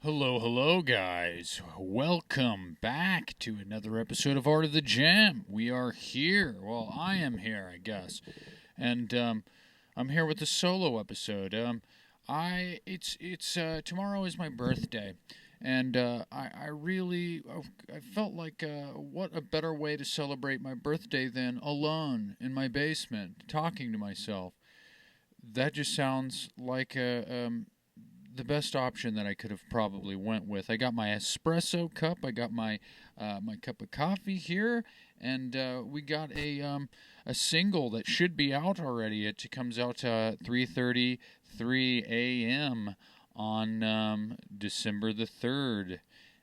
Hello, hello, guys. Welcome back to another episode of Art of the Jam. We are here. Well, I am here, I guess, and I'm here with a solo episode. It's tomorrow is my birthday, and I felt like what a better way to celebrate my birthday than alone in my basement talking to myself. That just sounds like the best option that I could have probably went with. I got my espresso cup. I got my cup of coffee here, and we got a single that should be out already. It comes out 3:33 a.m. on December the 3rd,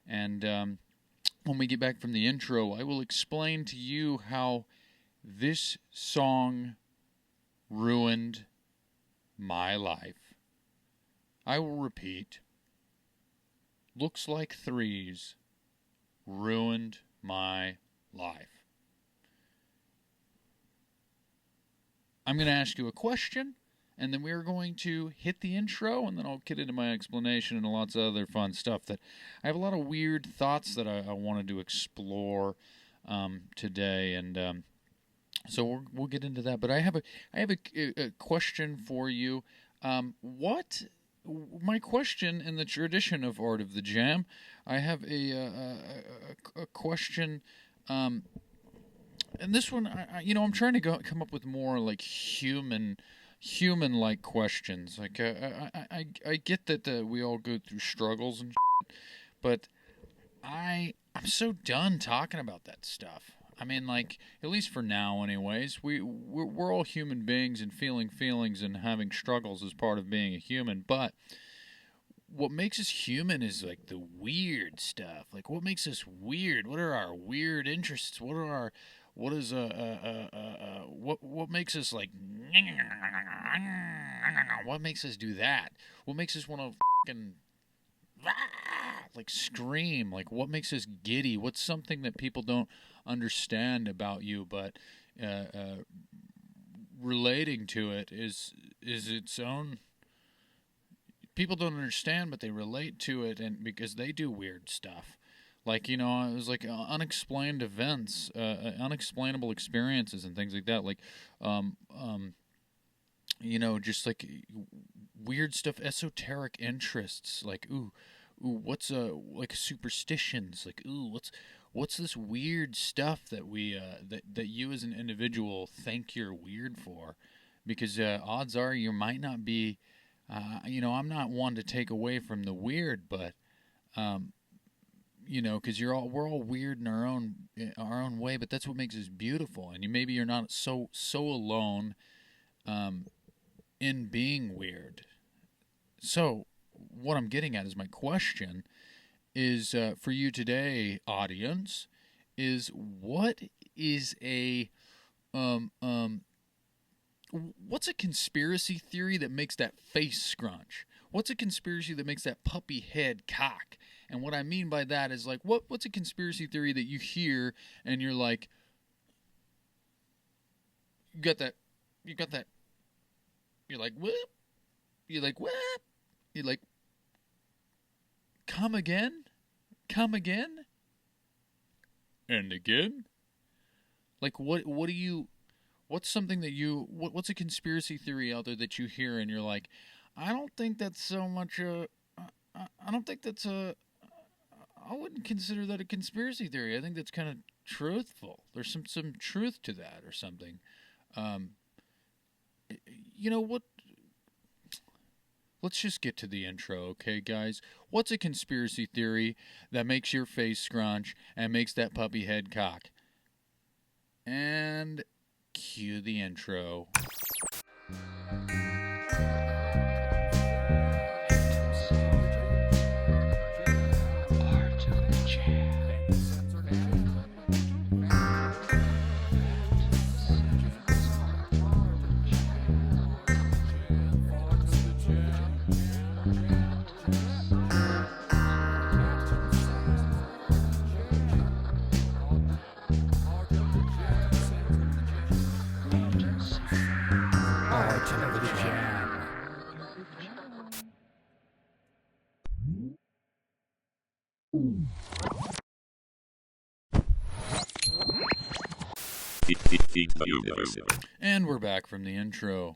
and when we get back from the intro, I will explain to you how this song ruined my life. I will repeat. Looks Like Threes ruined my life. I'm going to ask you a question, and then we're going to hit the intro, and then I'll get into my explanation and lots of other fun stuff. That I have a lot of weird thoughts that I wanted to explore today, and so we'll get into that. But I have a question for you. My question in the tradition of Art of the Jam, I have a question, and this one, I'm trying to come up with more like human-like questions. Like I get that we all go through struggles and shit, but I'm so done talking about that stuff. I mean, like, at least for now, anyways, we're all human beings, and feeling feelings and having struggles is part of being a human. But what makes us human is like the weird stuff. Like, what makes us weird? What are our weird interests? What makes us like? What makes us do that? What makes us want to fucking like scream? Like, what makes us giddy? What's something that people don't understand about you, but relating to it is its own. People don't understand, but they relate to it, and because they do weird stuff. Like, it was like unexplained events, unexplainable experiences, and things like that. Like, just like weird stuff, esoteric interests. Like, what's like superstitions? Like, what's this weird stuff that we that you as an individual think you're weird for? Because odds are you might not be. I'm not one to take away from the weird, but because we're all weird in our own way. But that's what makes us beautiful. And maybe you're not so alone in being weird. So what I'm getting at is my question is for you today, audience, is what is what's a conspiracy theory that makes that face scrunch? What's a conspiracy that makes that puppy head cock? And what I mean by that is like, what's a conspiracy theory that you hear and you're like, you got that, you're like, what? You're like, what? You're like, come again? Come again? And again? Like, what do you... What's something that what's a conspiracy theory out there that you hear and you're like, I don't think that's so much I don't think that's I wouldn't consider that a conspiracy theory. I think that's kind of truthful. There's some truth to that or something. What? Let's just get to the intro, okay, guys? What's a conspiracy theory that makes your face scrunch and makes that puppy head cock? And cue the intro. And we're back from the intro.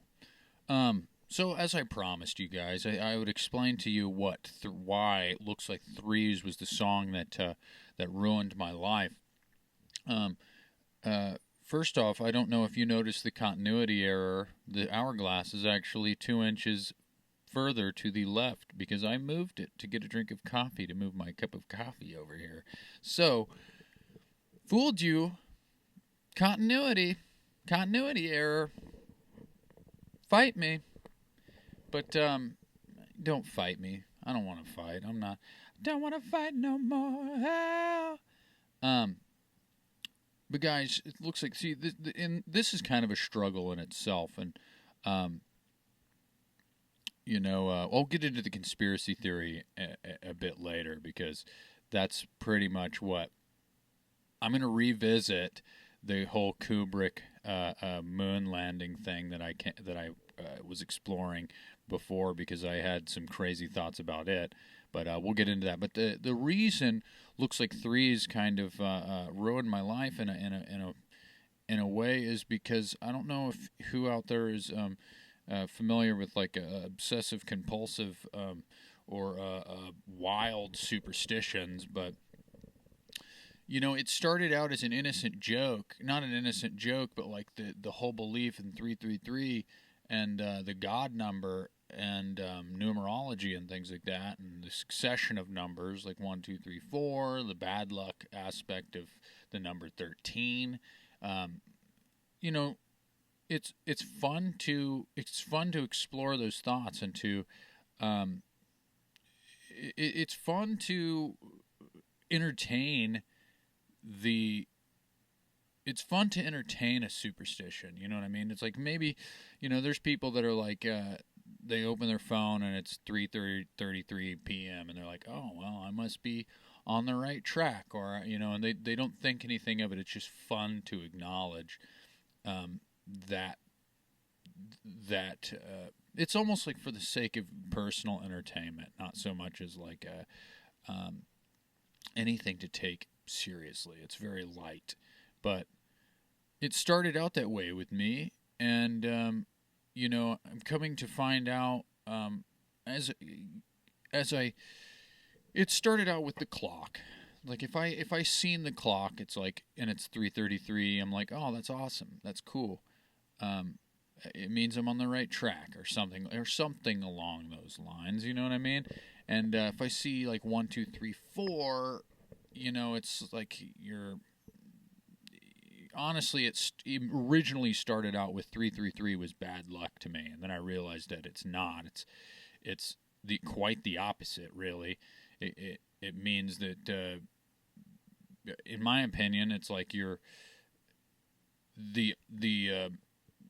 So as I promised you guys, I would explain to you why it looks like Threes was the song that ruined my life. First off, I don't know if you noticed the continuity error. The hourglass is actually 2 inches further to the left because I moved it to get a drink of coffee, to move my cup of coffee over here. So, fooled you. Continuity error. Fight me. But don't fight me. I don't want to fight. Don't want to fight no more. But guys, it looks like, see, this is kind of a struggle in itself, and I'll get into the conspiracy theory a bit later, because that's pretty much what I'm going to revisit. The whole Kubrick moon landing thing that I was exploring before, because I had some crazy thoughts about it. But we'll get into that. But the reason looks like Threes kind of ruined my life in a way is because I don't know who out there is familiar with like obsessive compulsive or wild superstitions, but it started out as an innocent joke, not an innocent joke, but like the whole belief in 333 and the God number and numerology and things like that, and the succession of numbers like 1, 2, 3, 4, the bad luck aspect of the number 13. It's fun to explore those thoughts, and to it's fun to entertain a superstition. You know what I mean? It's like, maybe, there's people that are like, they open their phone and it's 3:33 p.m. and they're like, oh, well, I must be on the right track, or, and they don't think anything of it. It's just fun to acknowledge that it's almost like for the sake of personal entertainment, not so much as like anything to take seriously. It's very light, but it started out that way with me, and I'm coming to find out as it started out with the clock. Like, if I seen the clock, it's like, and it's 3:33, I'm like, oh, that's awesome, that's cool. It means I'm on the right track, or something along those lines. You know what I mean? And if I see like 1, 2, 3, 4, it's like honestly, it originally started out with 333 was bad luck to me, and then I realized that it's not. It's quite the opposite, really. It means that, in my opinion, it's like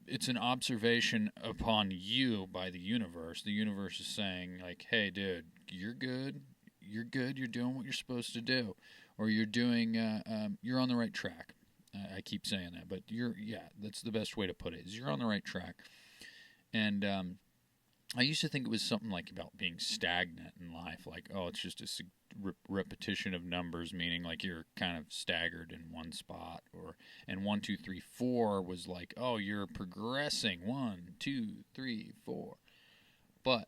it's an observation upon you by the universe. The universe is saying, like, hey, dude, you're good. You're doing what you're supposed to do, or you're doing. You're on the right track. I keep saying that, but that's the best way to put it. Is you're on the right track. And I used to think it was something like about being stagnant in life, like, oh, it's just a repetition of numbers, meaning like you're kind of staggered in one spot, and 1, 2, 3, 4 was like, oh, you're progressing 1, 2, 3, 4, but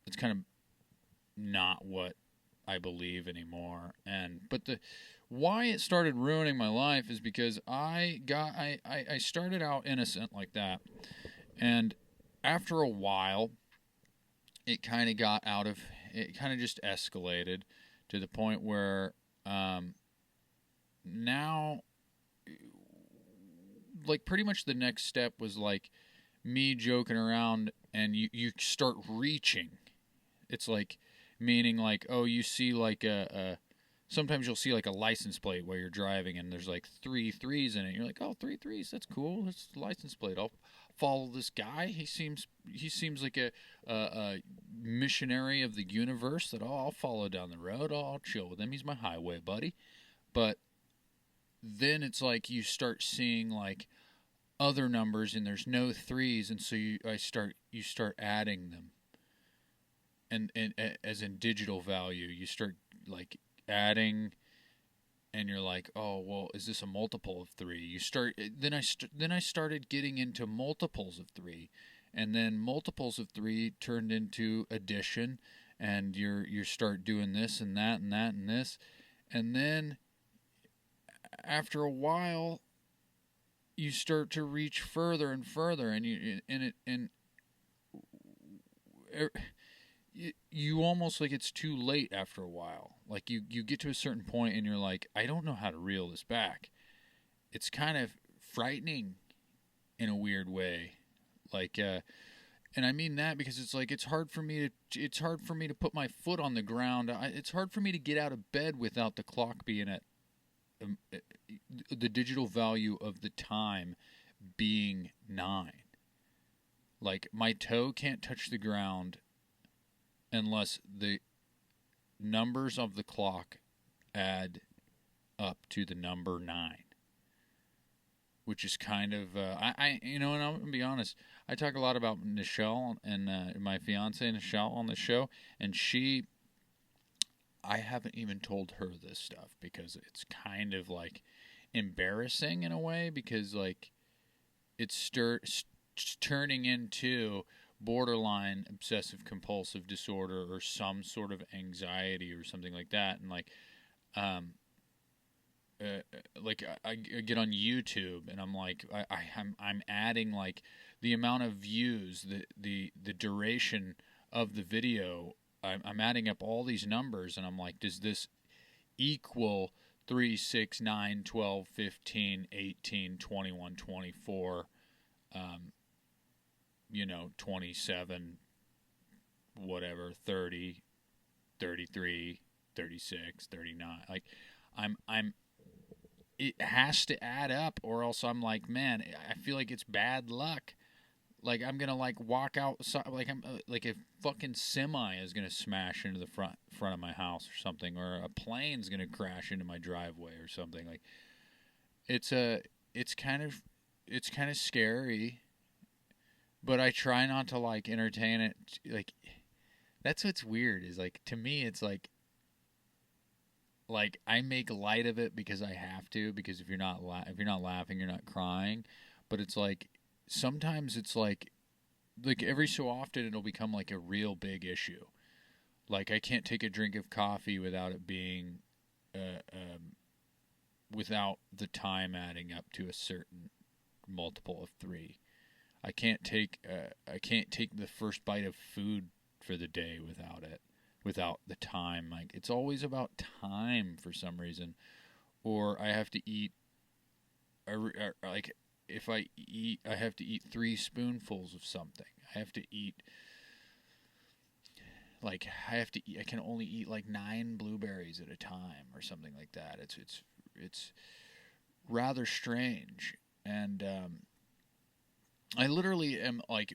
it's kind of not what I believe anymore. But why it started ruining my life is because I started out innocent like that, and after a while, it kind of just escalated to the point where now, like, pretty much the next step was like me joking around, and you start reaching. It's like, meaning like, oh, you see like sometimes you'll see like a license plate while you're driving, and there's like 3 3s in it. You're like, oh, 3 3s, that's cool. That's the license plate. I'll follow this guy. He seems like a missionary of the universe that I'll follow down the road. I'll chill with him. He's my highway buddy. But then it's like you start seeing like other numbers, and there's no 3s, and so you start adding them. And as in digital value, you start like adding, and you're like, oh well, is this a multiple of 3? You start then I started getting into multiples of 3, and then multiples of 3 turned into addition, and you start doing this and that and that and this, and then after a while you start to reach further and further, and you almost like it's too late after a while. Like you get to a certain point and you're like, I don't know how to reel this back. It's kind of frightening in a weird way. Like and I mean that because it's like it's hard for me to put my foot on the ground. It's hard for me to get out of bed without the clock being at the digital value of the time being 9. Like my toe can't touch the ground unless the numbers of the clock add up to the number 9, which is kind of and I'm gonna be honest. I talk a lot about Nichelle and my fiance Nichelle on the show, and I haven't even told her this stuff because it's kind of like embarrassing in a way, because like it's turning into borderline obsessive compulsive disorder or some sort of anxiety or something like that. And I get on YouTube and I'm like I'm adding like the amount of views, the duration of the video. I'm adding up all these numbers and I'm like, does this equal 3, 6, 9, 12, 15, 18, 21, 24, 27, whatever, 30, 33, 36, 39. Like I'm it has to add up, or else I'm like, man, I feel like it's bad luck. Like I'm gonna like walk outside, like I'm like a fucking semi is gonna smash into the front of my house or something, or a plane's gonna crash into my driveway or something. Like it's kind of scary, but I try not to like entertain it. Like that's what's weird is like, to me it's like I make light of it because I have to, because if you're not laughing, you're not crying. But it's like sometimes it's like every so often it'll become like a real big issue. Like I can't take a drink of coffee without it being without the time adding up to a certain multiple of 3. I can't take the first bite of food for the day without the time. Like it's always about time for some reason. Or I have to eat like if I eat, I have to eat 3 spoonfuls of something. I have to eat I can only eat like 9 blueberries at a time or something like that. It's rather strange. And I literally am like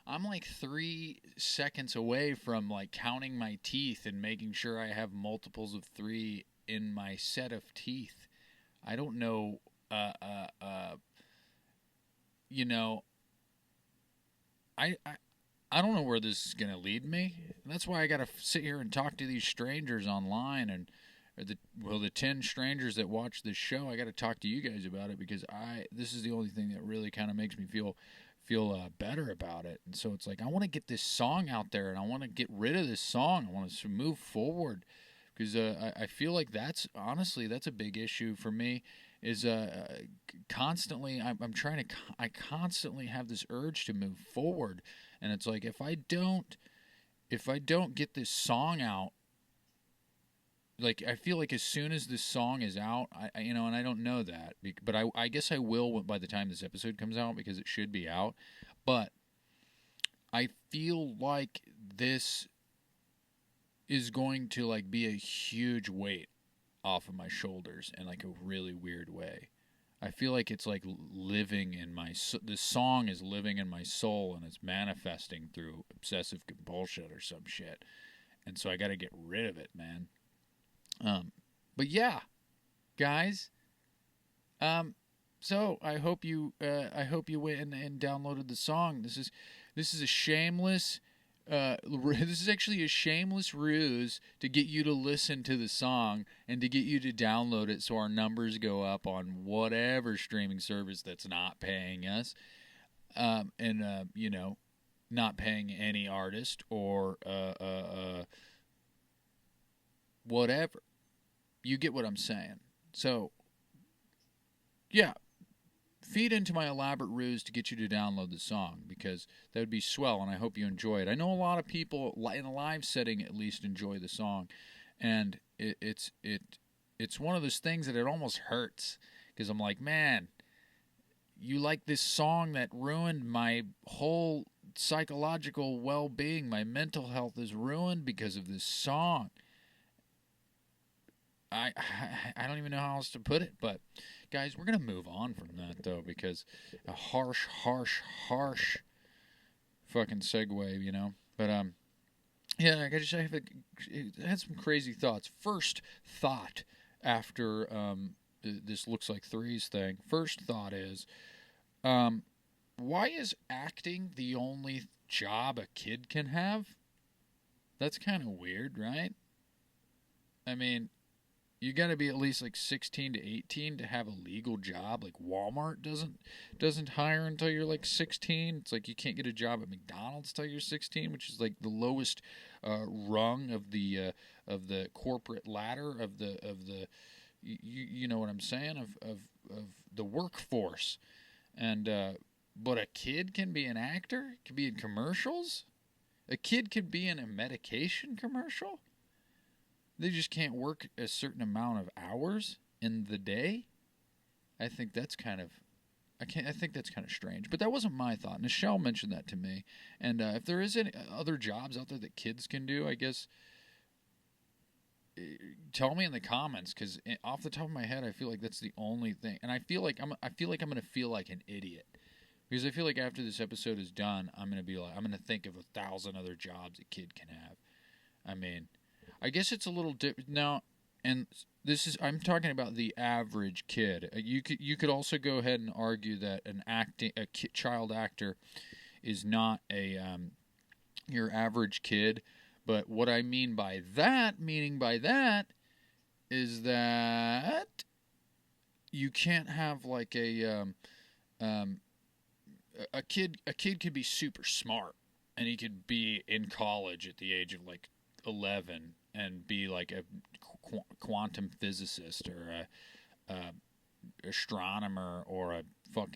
I'm like 3 seconds away from like counting my teeth and making sure I have multiples of 3 in my set of teeth. I don't know you know, I don't know where this is going to lead me. And that's why I got to sit here and talk to these strangers online, and the 10 strangers that watch this show. I got to talk to you guys about it because this is the only thing that really kind of makes me feel better about it. And so it's like I want to get this song out there, and I want to get rid of this song. I want to move forward because I feel like that's a big issue for me. Is constantly I constantly have this urge to move forward, and it's like if I don't get this song out, like I feel like as soon as this song is out, and I don't know that, but I guess I will by the time this episode comes out because it should be out, but I feel like this is going to like be a huge weight off of my shoulders in like a really weird way. I feel like it's like living in this song is living in my soul, and it's manifesting through obsessive compulsion or some shit. And so I got to get rid of it, man. But yeah, guys. So I hope you went and downloaded the song. This is a shameless This is actually a shameless ruse to get you to listen to the song and to get you to download it so our numbers go up on whatever streaming service that's not paying us. Not paying any artist or whatever. You get what I'm saying. So, yeah, feed into my elaborate ruse to get you to download the song because that would be swell, and I hope you enjoy it. I know a lot of people in a live setting at least enjoy the song, and it's one of those things that it almost hurts because I'm like, man, you like this song that ruined my whole psychological well-being. My mental health is ruined because of this song. I don't even know how else to put it, but guys, we're gonna move on from that though because a harsh fucking segue, you know. But yeah, I had some crazy thoughts. First thought after this looks like threes thing. First thought is, why is acting the only job a kid can have? That's kind of weird, right? I mean, you got to be at least like 16 to 18 to have a legal job. Like Walmart doesn't hire until you're like 16. It's like you can't get a job at McDonald's till you're 16, which is like the lowest rung of the corporate ladder of the you know what I'm saying of the workforce. And but a kid can be an actor, can be in commercials. A kid could be in a medication commercial. They just can't work a certain amount of hours in the day. I think that's kind of strange. But that wasn't my thought. Nichelle mentioned that to me. And if there is any other jobs out there that kids can do, I guess tell me in the comments because off the top of my head, I feel like that's the only thing. And I feel like I'm going to feel like an idiot because I feel like after this episode is done, I'm going to think of 1,000 other jobs a kid can have. I mean, I guess it's a little different now, and I'm talking about the average kid. You could also go ahead and argue that child actor is not your average kid, but what I mean by that is that you can't have like a kid could be super smart and he could be in college at the age of like 11 and be like a quantum physicist or a astronomer or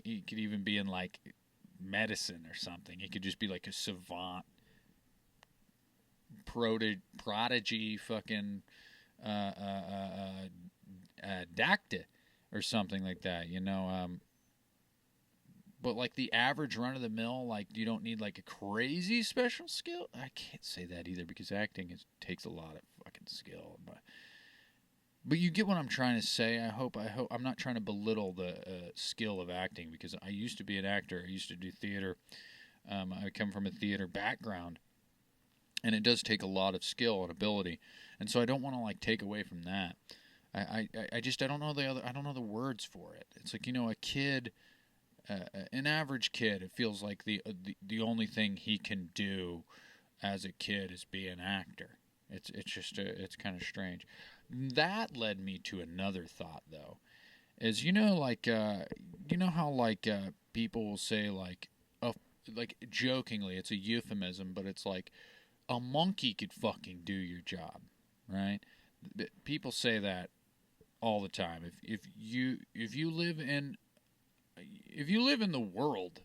he could even be in like medicine or something. He could just be like a savant prodigy fucking doctor or something like that, you know. But like the average run of the mill, like you don't need like a crazy special skill. I can't say that either because acting takes a lot of fucking skill. But you get what I'm trying to say. I hope I'm not trying to belittle the skill of acting because I used to be an actor. I used to do theater. I come from a theater background, and it does take a lot of skill and ability. And so I don't want to like take away from that. I don't know I don't know the words for it. It's like, you know, a kid. An average kid, it feels like the only thing he can do as a kid is be an actor. It's kind of strange. That led me to another thought though, is you know how like people will say like jokingly it's a euphemism, but it's like a monkey could fucking do your job, right? People say that all the time. If you live in the world,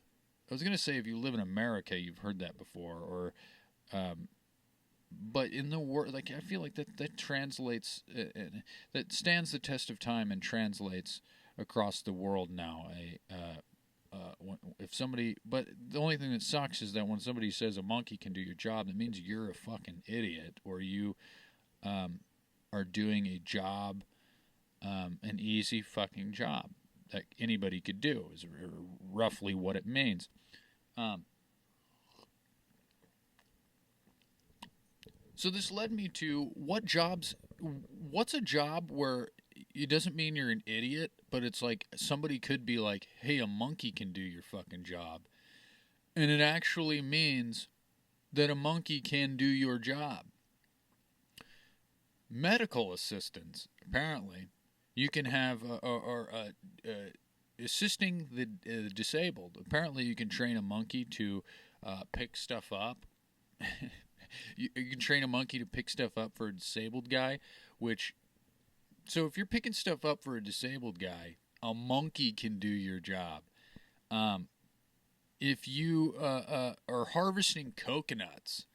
I was going to say if you live in America, you've heard that before, or, but in the world, like I feel like that translates, that stands the test of time and translates across the world now. But the only thing that sucks is that when somebody says a monkey can do your job, that means you're a fucking idiot, or you are doing a job, an easy fucking job that anybody could do is roughly what it means. So this led me to what's a job where it doesn't mean you're an idiot, but it's like somebody could be like, hey, a monkey can do your fucking job. And it actually means that a monkey can do your job. Medical assistance, apparently, you can have, assisting the disabled. Apparently, you can train a monkey to pick stuff up. You can train a monkey to pick stuff up for a disabled guy, which, so if you're picking stuff up for a disabled guy, a monkey can do your job. Um, if you are harvesting coconuts,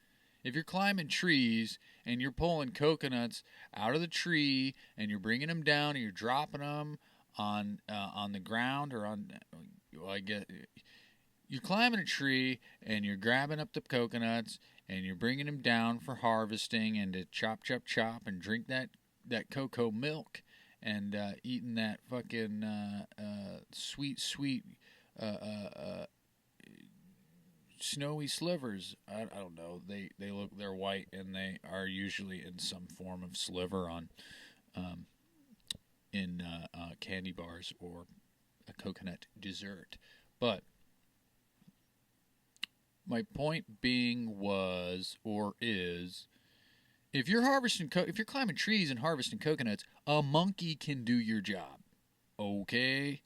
if you're climbing trees and you're pulling coconuts out of the tree and you're bringing them down and you're dropping them on the ground or on, well, I guess you're climbing a tree and you're grabbing up the coconuts and you're bringing them down for harvesting and to chop, chop, chop and drink that cocoa milk and eating that fucking sweet, sweet snowy slivers. I don't know. They're white and they are usually in some form of sliver on in candy bars or a coconut dessert. But my point being was or is, if you're if you're climbing trees and harvesting coconuts, a monkey can do your job. Okay,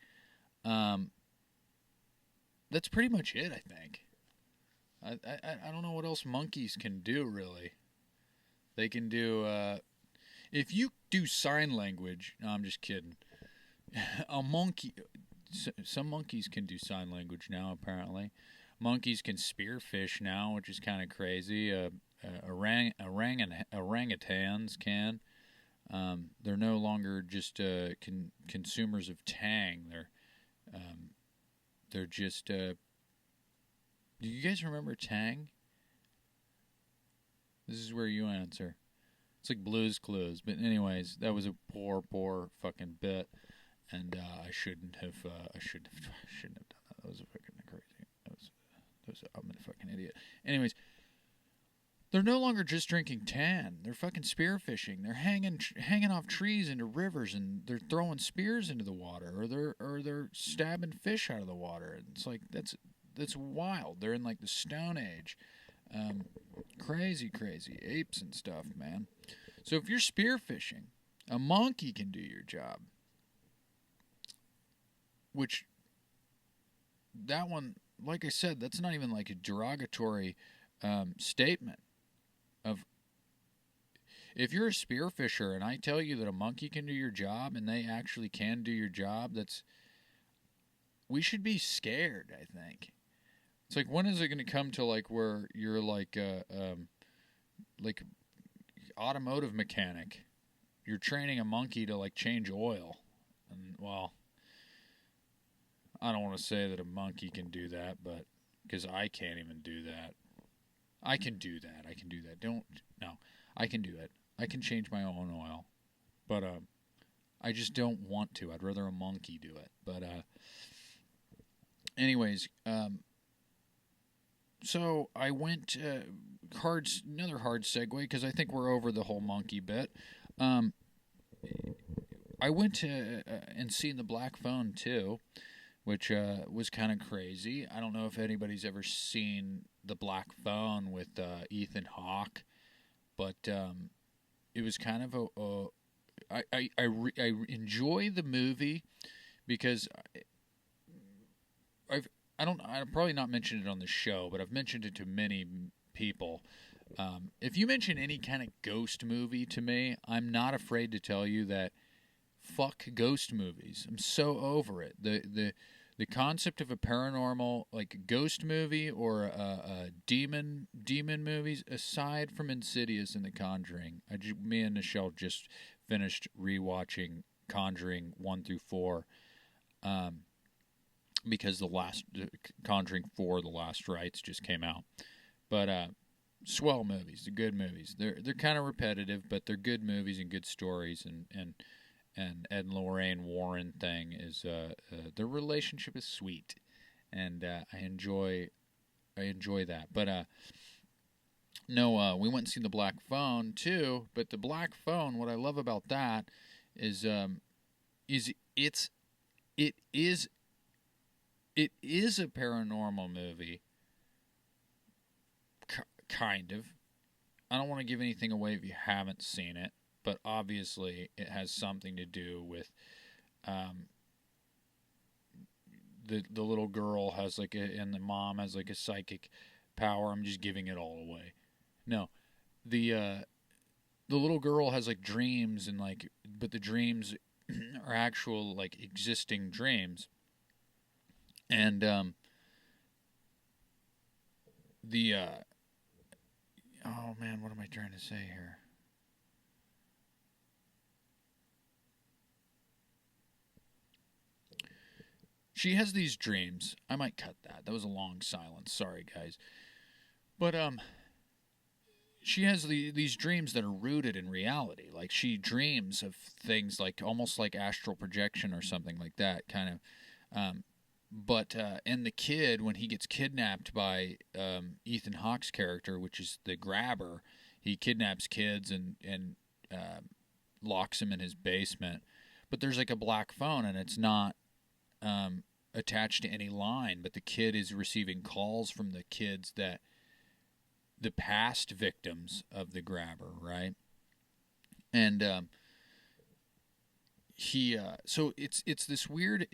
that's pretty much it. I think. I don't know what else monkeys can do really. They can do if you do sign language. No, I'm just kidding. A monkey. Some monkeys can do sign language now. Apparently, monkeys can spearfish now, which is kind of crazy. Orangutans can. They're no longer just consumers of Tang. They're just. Do you guys remember Tang? This is where you answer. It's like Blue's Clues, but anyways, that was a poor fucking bit, and I shouldn't have. I shouldn't have done that. That was a fucking crazy. I'm a fucking idiot. Anyways. They're no longer just drinking tan. They're fucking spearfishing. They're hanging off trees into rivers, and they're throwing spears into the water, or they're stabbing fish out of the water. And it's like that's wild. They're in like the Stone Age, crazy apes and stuff, man. So if you're spearfishing, a monkey can do your job. Which that one, like I said, that's not even like a derogatory statement. Of if you're a spearfisher and I tell you that a monkey can do your job and they actually can do your job, we should be scared. I think it's like, when is it going to come to like where you're like automotive mechanic? You're training a monkey to like change oil, and well, I don't want to say that a monkey can do that, but because I can't even do that. I can do that. I can do it. I can change my own oil, but I just don't want to. I'd rather a monkey do it. But anyways, so I went another hard segue because I think we're over the whole monkey bit. I went to and seen the Black Phone too, which was kind of crazy. I don't know if anybody's ever seen the Black Phone with Ethan Hawke, but it was kind of I enjoy the movie because I've probably not mentioned it on the show, but I've mentioned it to many people. If you mention any kind of ghost movie to me, I'm not afraid to tell you that fuck ghost movies. I'm so over it. The concept of a paranormal, like a ghost movie or a demon movies, aside from Insidious and The Conjuring, me and Nichelle just finished rewatching Conjuring 1 through 4, because the last Conjuring 4, The Last Rites, just came out. But swell movies, they're good movies. They're kind of repetitive, but they're good movies and good stories, and Ed and Lorraine Warren thing is their relationship is sweet, and I enjoy that. But no, we went and seen the Black Phone too. But the Black Phone, what I love about that is it is a paranormal movie, kind of. I don't want to give anything away if you haven't seen it, but obviously it has something to do with the little girl has like and the mom has like a psychic power. I'm just giving it all away. No, the little girl has like dreams and like, but the dreams are actual like existing dreams, and the oh man, what am I trying to say here? She has these dreams. I might cut that. That was a long silence. Sorry, guys. But she has these dreams that are rooted in reality. Like she dreams of things like almost like astral projection or something like that, kind of. And the kid, when he gets kidnapped by Ethan Hawke's character, which is the grabber, he kidnaps kids and locks them in his basement. But there's like a black phone, and it's not attached to any line, but the kid is receiving calls from the kids that the past victims of the grabber, right? And so it's this weird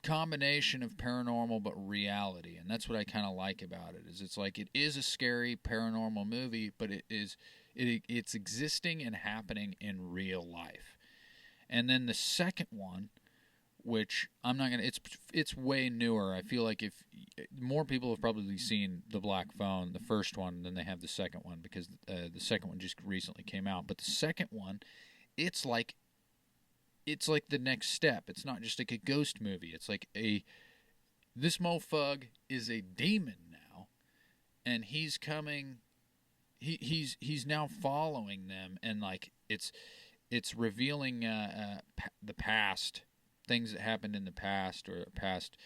combination of paranormal but reality, and that's what I kind of like about it. Is it's like it is a scary paranormal movie, but it's existing and happening in real life. And then the second one, which I'm not gonna, it's way newer. I feel like if more people have probably seen The Black Phone, the first one, than they have the second one, because the second one just recently came out. But the second one, it's like the next step. It's not just like a ghost movie. It's like this mofug is a demon now, and he's coming. He's now following them, and like it's revealing the past, things that happened in the past, or past,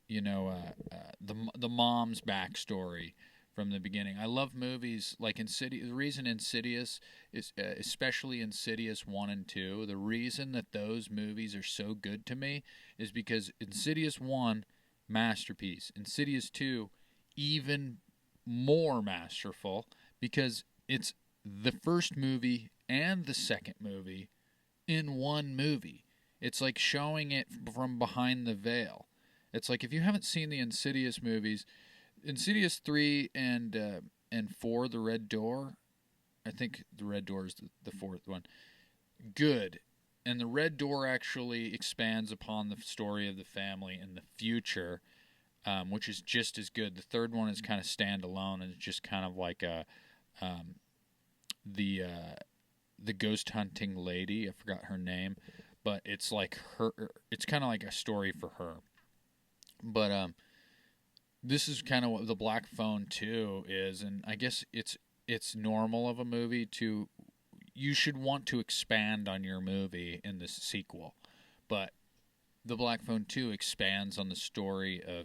the mom's backstory from the beginning. I love movies like Insidious. The reason Insidious is, especially Insidious 1 and 2, the reason that those movies are so good to me is because Insidious 1, masterpiece. Insidious 2, even more masterful, because it's the first movie and the second movie in one movie. It's like showing it from behind the veil. It's like if you haven't seen the Insidious movies, Insidious 3 and 4, The Red Door, I think The Red Door is the fourth one, good. And The Red Door actually expands upon the story of the family in the future, which is just as good. The third one is kind of standalone, and it's just kind of like the ghost hunting lady. I forgot her name, but it's like her. It's kind of like a story for her. But this is kind of what The Black Phone 2 is, and I guess it's normal of a movie to, you should want to expand on your movie in this sequel, but The Black Phone 2 expands on the story of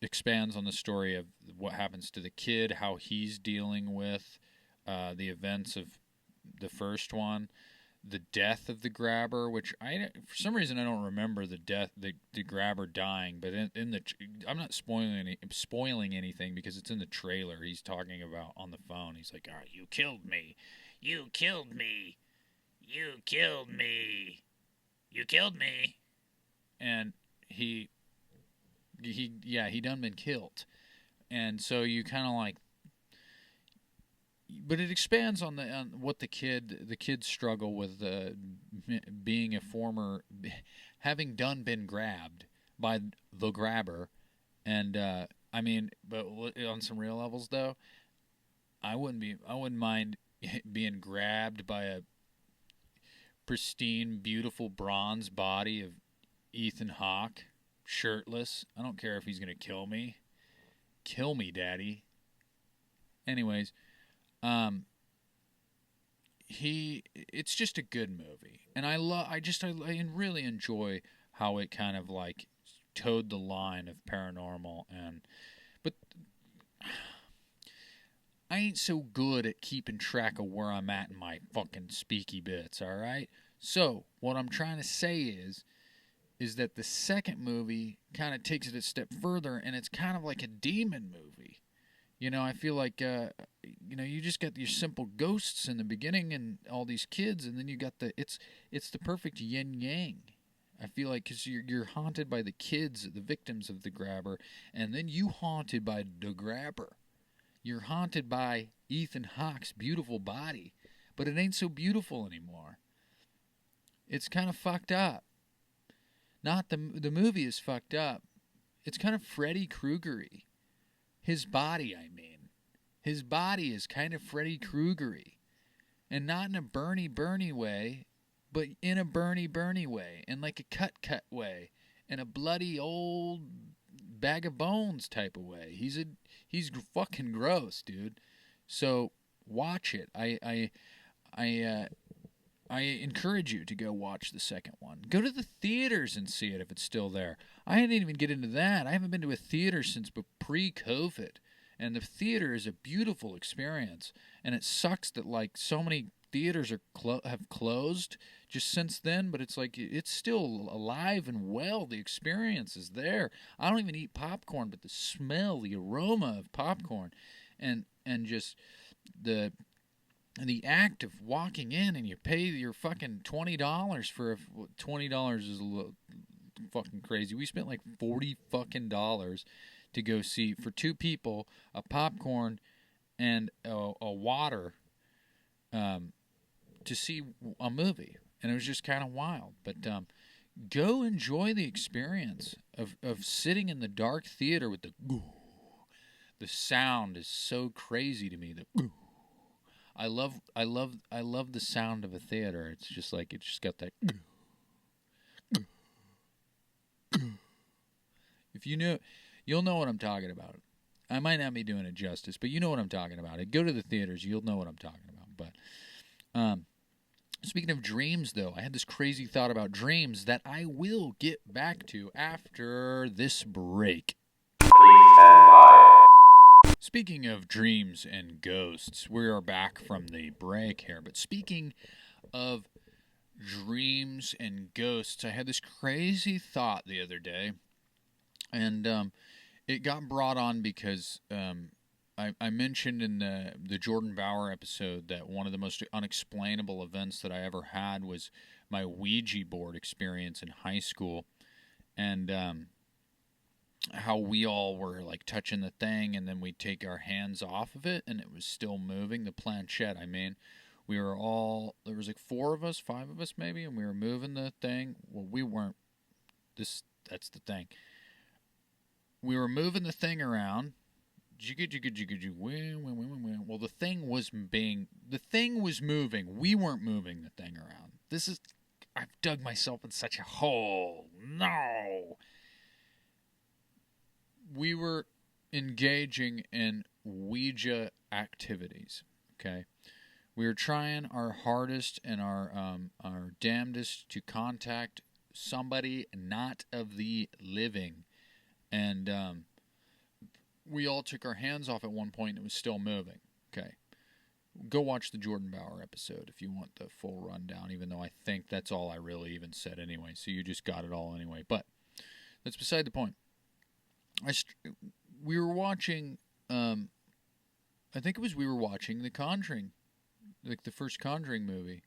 expands on the story of what happens to the kid, how he's dealing with the events of the first one, the death of the grabber, which for some reason I don't remember the death, the grabber dying, but I'm not spoiling anything because it's in the trailer. He's talking about on the phone. He's like, "Oh, you killed me, you killed me, you killed me, you killed me," and he done been killed, and so you kind of like. But it expands on what the kids struggle with, being a former, having been grabbed by the grabber, and I mean, but on some real levels though, I wouldn't mind being grabbed by a pristine, beautiful bronze body of Ethan Hawke, shirtless. I don't care if he's gonna kill me. Kill me, daddy. Anyways. It's just a good movie, and I really enjoy how it kind of like towed the line of paranormal, but I ain't so good at keeping track of where I'm at in my fucking speaky bits, alright? So, what I'm trying to say is is that the second movie kind of takes it a step further, and it's kind of like a demon movie. I feel like, you just got your simple ghosts in the beginning and all these kids, and then you got it's the perfect yin yang. I feel like because you're haunted by the kids, the victims of the grabber, and then you haunted by the grabber. You're haunted by Ethan Hawke's beautiful body, but it ain't so beautiful anymore. It's kind of fucked up. Not the movie is fucked up. It's kind of Freddy Krueger-y. His body, I mean. His body is kind of Freddy Krueger-y. And not in a Bernie way, but in a Bernie way. In like a cut way. In a bloody old bag of bones type of way. He's fucking gross, dude. So watch it. I encourage you to go watch the second one. Go to the theaters and see it if it's still there. I didn't even get into that. I haven't been to a theater since pre-COVID. And the theater is a beautiful experience. And it sucks that like so many theaters have closed just since then, but it's like it's still alive and well. The experience is there. I don't even eat popcorn, but the smell, the aroma of popcorn and just the act of walking in and you pay your fucking $20 for $20 is a little fucking crazy. We spent like $40 fucking to go see for two people a popcorn and a water to see a movie, and it was just kind of wild. But go enjoy the experience of sitting in the dark theater with the sound is so crazy to me. I love the sound of a theater. It's just like it's just got that. If you know, you'll know what I'm talking about. I might not be doing it justice, but you know what I'm talking about. Go to the theaters, you'll know what I'm talking about. But speaking of dreams, though, I had this crazy thought about dreams that I will get back to after this break. Speaking of dreams and ghosts, we are back from the break here. But speaking of dreams and ghosts, I had this crazy thought the other day. And it got brought on because I mentioned in the Jordan Bauer episode that one of the most unexplainable events that I ever had was my Ouija board experience in high school. And how we all were like touching the thing and then we'd take our hands off of it and it was still moving. The planchette, I mean. We were all, there was like 5 of us maybe, and we were moving the thing. Well, we weren't. That's the thing. We were moving the thing around. Well, the thing was moving. We weren't moving the thing around. I've dug myself in such a hole. No. We were engaging in Ouija activities, okay? We were trying our hardest and our damnedest to contact somebody not of the living. And we all took our hands off at one point and it was still moving. Okay. Go watch the Jordan Bauer episode if you want the full rundown, even though I think that's all I really even said anyway. So you just got it all anyway. But that's beside the point. We were watching, I think we were watching The Conjuring, like the first Conjuring movie.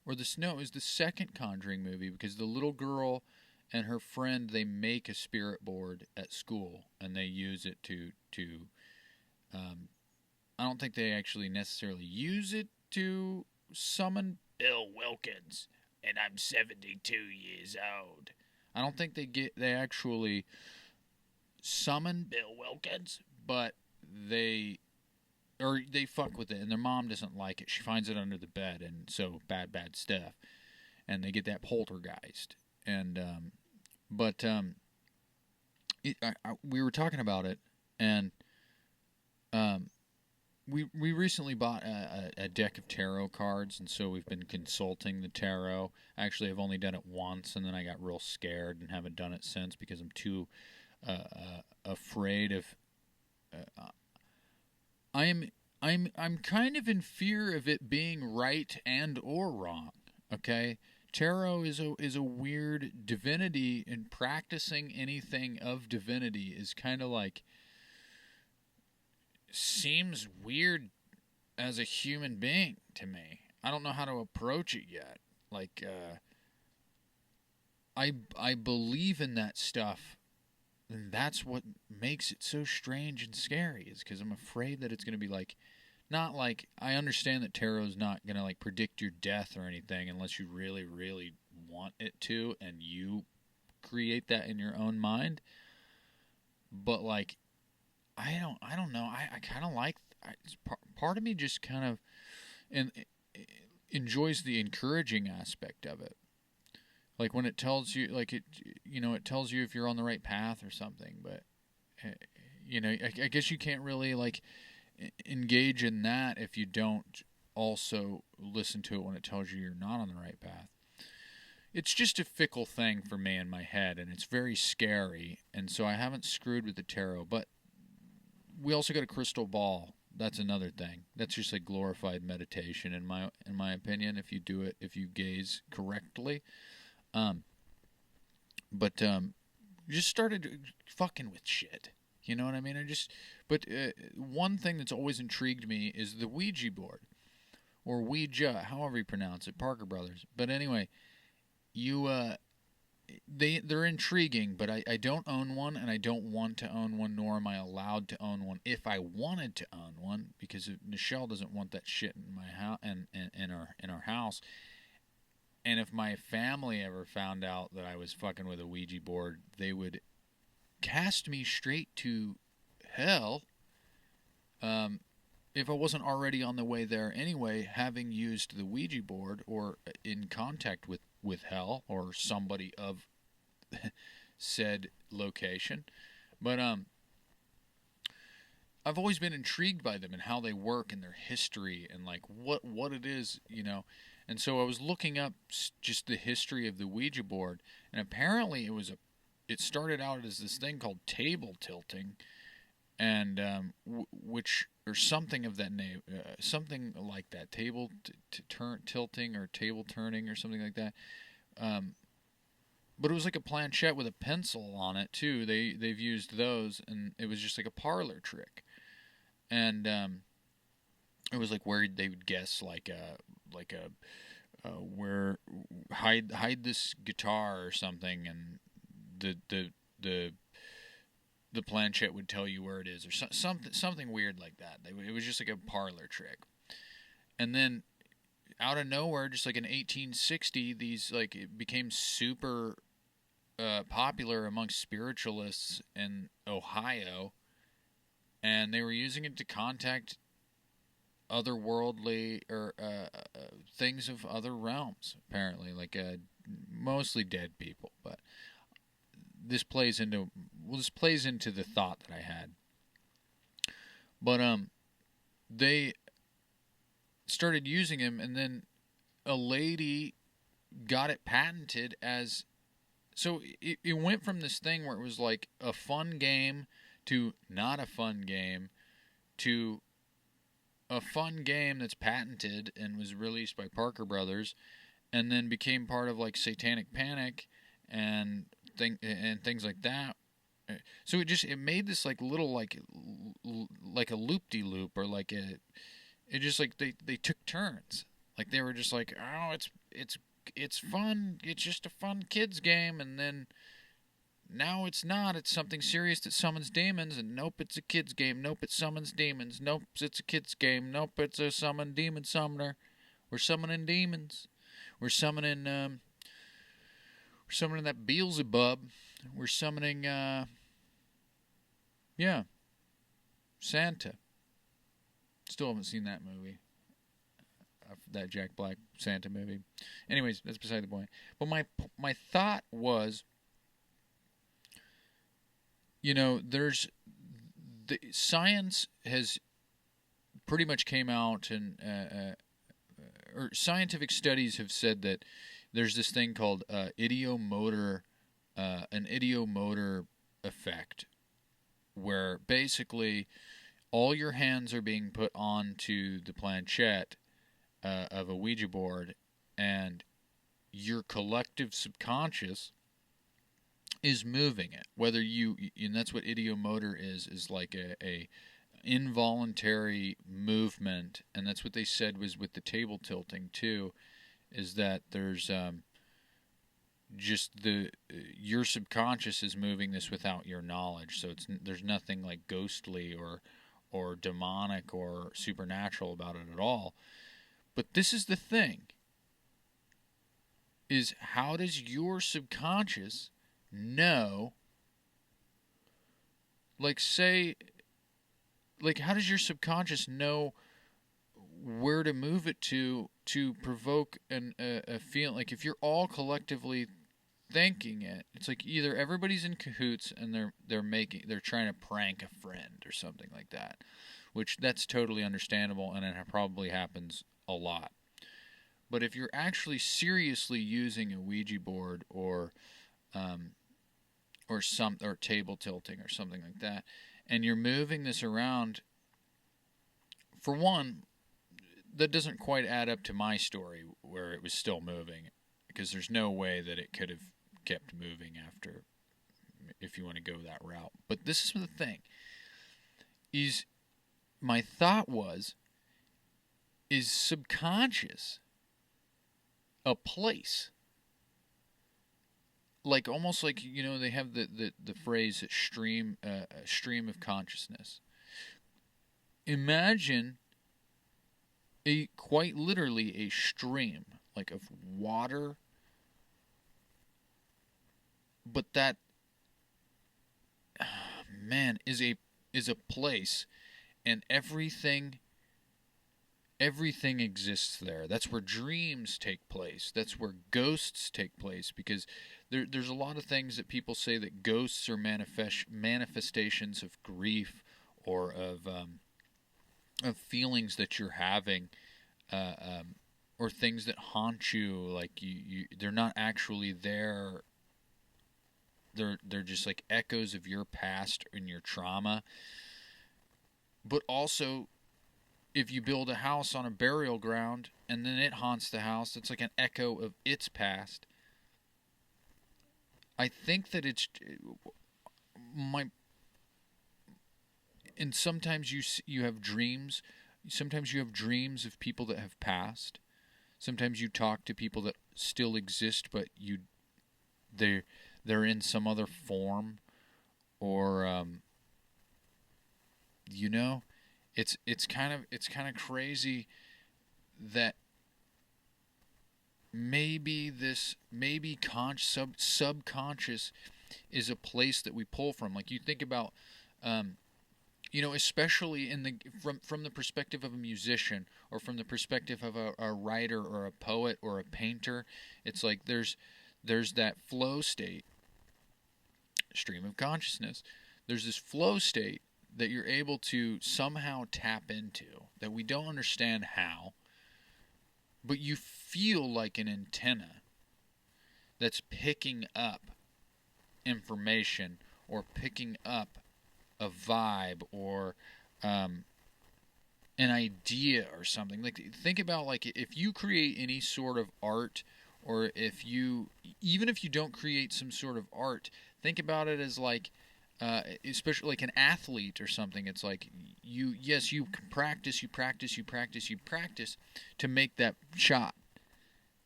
It was the second Conjuring movie because the little girl and her friend, they make a spirit board at school and they use it to I don't think they actually necessarily use it to summon Bill Wilkins and I'm 72 years old. I don't think they actually summon Bill Wilkins, but they fuck with it, and their mom doesn't like it. She finds it under the bed, and so bad stuff. And they get that poltergeist. And we were talking about it, and we recently bought a deck of tarot cards, and so we've been consulting the tarot. Actually, I've only done it once, and then I got real scared and haven't done it since because I'm too afraid of. I'm kind of in fear of it being right and or wrong. Okay, tarot is a weird divinity, and practicing anything of divinity is kind of like, seems weird as a human being to me. I don't know how to approach it yet. Like, I believe in that stuff, and that's what makes it so strange and scary, is because I'm afraid that it's going to be like, not like, I understand that tarot's not going to like predict your death or anything unless you really, really want it to, and you create that in your own mind. But like, I don't know. I kind of like, part of me just kind of enjoys the encouraging aspect of it. Like when it tells you, like it tells you if you're on the right path or something. But I guess you can't really like engage in that if you don't also listen to it when it tells you you're not on the right path. It's just a fickle thing for me in my head, and it's very scary, and so I haven't screwed with the tarot. But we also got a crystal ball. That's another thing. That's just like glorified meditation, in my opinion, if you do it, if you gaze correctly. But just started fucking with shit. You know what I mean? One thing that's always intrigued me is the Ouija board, or Ouija, however you pronounce it, Parker Brothers. But anyway, they're intriguing, but I don't own one, and I don't want to own one, nor am I allowed to own one if I wanted to own one, because Michelle doesn't want that shit in my house, and in our house. And if my family ever found out that I was fucking with a Ouija board, they would cast me straight to hell, if I wasn't already on the way there anyway, having used the Ouija board or in contact with hell or somebody of said location. But I've always been intrigued by them and how they work and their history and like what it is, And so I was looking up just the history of the Ouija board, and apparently it started out as this thing called table tilting, and or something of that name, something like that, table tilting or table turning or something like that. But it was like a planchette with a pencil on it too. They've used those, and it was just like a parlor trick, and it was like where they would guess where hide this guitar or something, and the planchette would tell you where it is, or something weird like that. It was just like a parlor trick. And then out of nowhere, just like in 1860, these like it became super popular amongst spiritualists in Ohio, and they were using it to contact otherworldly or things of other realms, apparently, like mostly dead people. But this plays into the thought that I had. But they started using him, and then a lady got it patented as. So it went from this thing where it was like a fun game to not a fun game to a fun game that's patented and was released by Parker Brothers, and then became part of like Satanic Panic and things like that. So it made this like little like a loop-de-loop, or like it just like they took turns. Like they were just like, oh, it's fun. It's just a fun kids game, and then now it's not. It's something serious that summons demons, and nope, it's a kids game. Nope, it summons demons. Nope, it's a kids game. Nope, it's a summon demon summoner. We're summoning demons. We're summoning that Beelzebub. We're summoning Santa. Still haven't seen that movie. That Jack Black Santa movie. Anyways, that's beside the point. But my thought was, there's the science has pretty much came out, and or scientific studies have said that there's this thing called an ideomotor effect, where basically all your hands are being put onto the planchette of a Ouija board, and your collective subconscious is moving it. Whether and that's what ideomotor is like a involuntary movement, and that's what they said was with the table tilting too, is that there's just your subconscious is moving this without your knowledge. So there's nothing like ghostly or demonic or supernatural about it at all. But this is the thing, is how does your subconscious know, like say, like how does your subconscious know where to move it to provoke a feeling? Like if you're all collectively thinking it, it's like either everybody's in cahoots and they're trying to prank a friend or something like that, which that's totally understandable, and it probably happens a lot. But if you're actually seriously using a Ouija board or table tilting or something like that, and you're moving this around, for one, that doesn't quite add up to my story where it was still moving, because there's no way that it could have kept moving after, if you want to go that route. But this is the thing, is my thought is subconscious a place? Like almost like, they have the phrase stream of consciousness. Imagine quite literally a stream, like of water, but that is a place, and everything exists there. That's where dreams take place. That's where ghosts take place, because there's a lot of things that people say that ghosts are manifestations of grief or of feelings that you're having, or things that haunt you. Like they're not actually there. They're just like echoes of your past and your trauma. But also, if you build a house on a burial ground and then it haunts the house, it's like an echo of its past. I think that and sometimes you have dreams. Sometimes you have dreams of people that have passed. Sometimes you talk to people that still exist, but they're in some other form, or it's kind of crazy that maybe subconscious is a place that we pull from. Like you think about, especially from the perspective of a musician, or from the perspective of a writer or a poet or a painter. It's like there's that flow state, stream of consciousness. There's this flow state that you're able to somehow tap into, that we don't understand how, but you feel like an antenna that's picking up information, or picking up a vibe, or an idea or something. Like think about, like, if you create any sort of art, or even if you don't create some sort of art, think about it as like, especially like an athlete or something. It's like you practice to make that shot,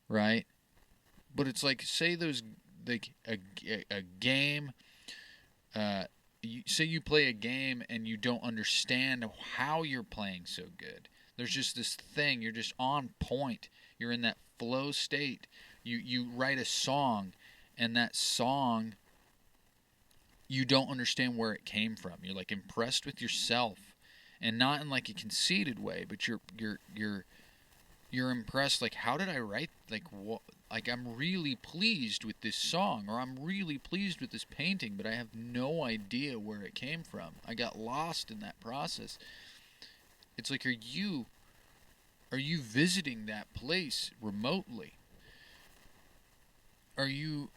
right? But it's like, say those, like a game, say you play a game and you don't understand how you're playing so good. There's just this thing, you're just on point, you're in that flow state. You write a song, and that song, you don't understand where it came from. You're like impressed with yourself, and not in like a conceited way, but you're impressed. Like, how did I write? Like, what? Like, I'm really pleased with this song, or I'm really pleased with this painting, but I have no idea where it came from. I got lost in that process. It's like, are you visiting that place remotely? Are you,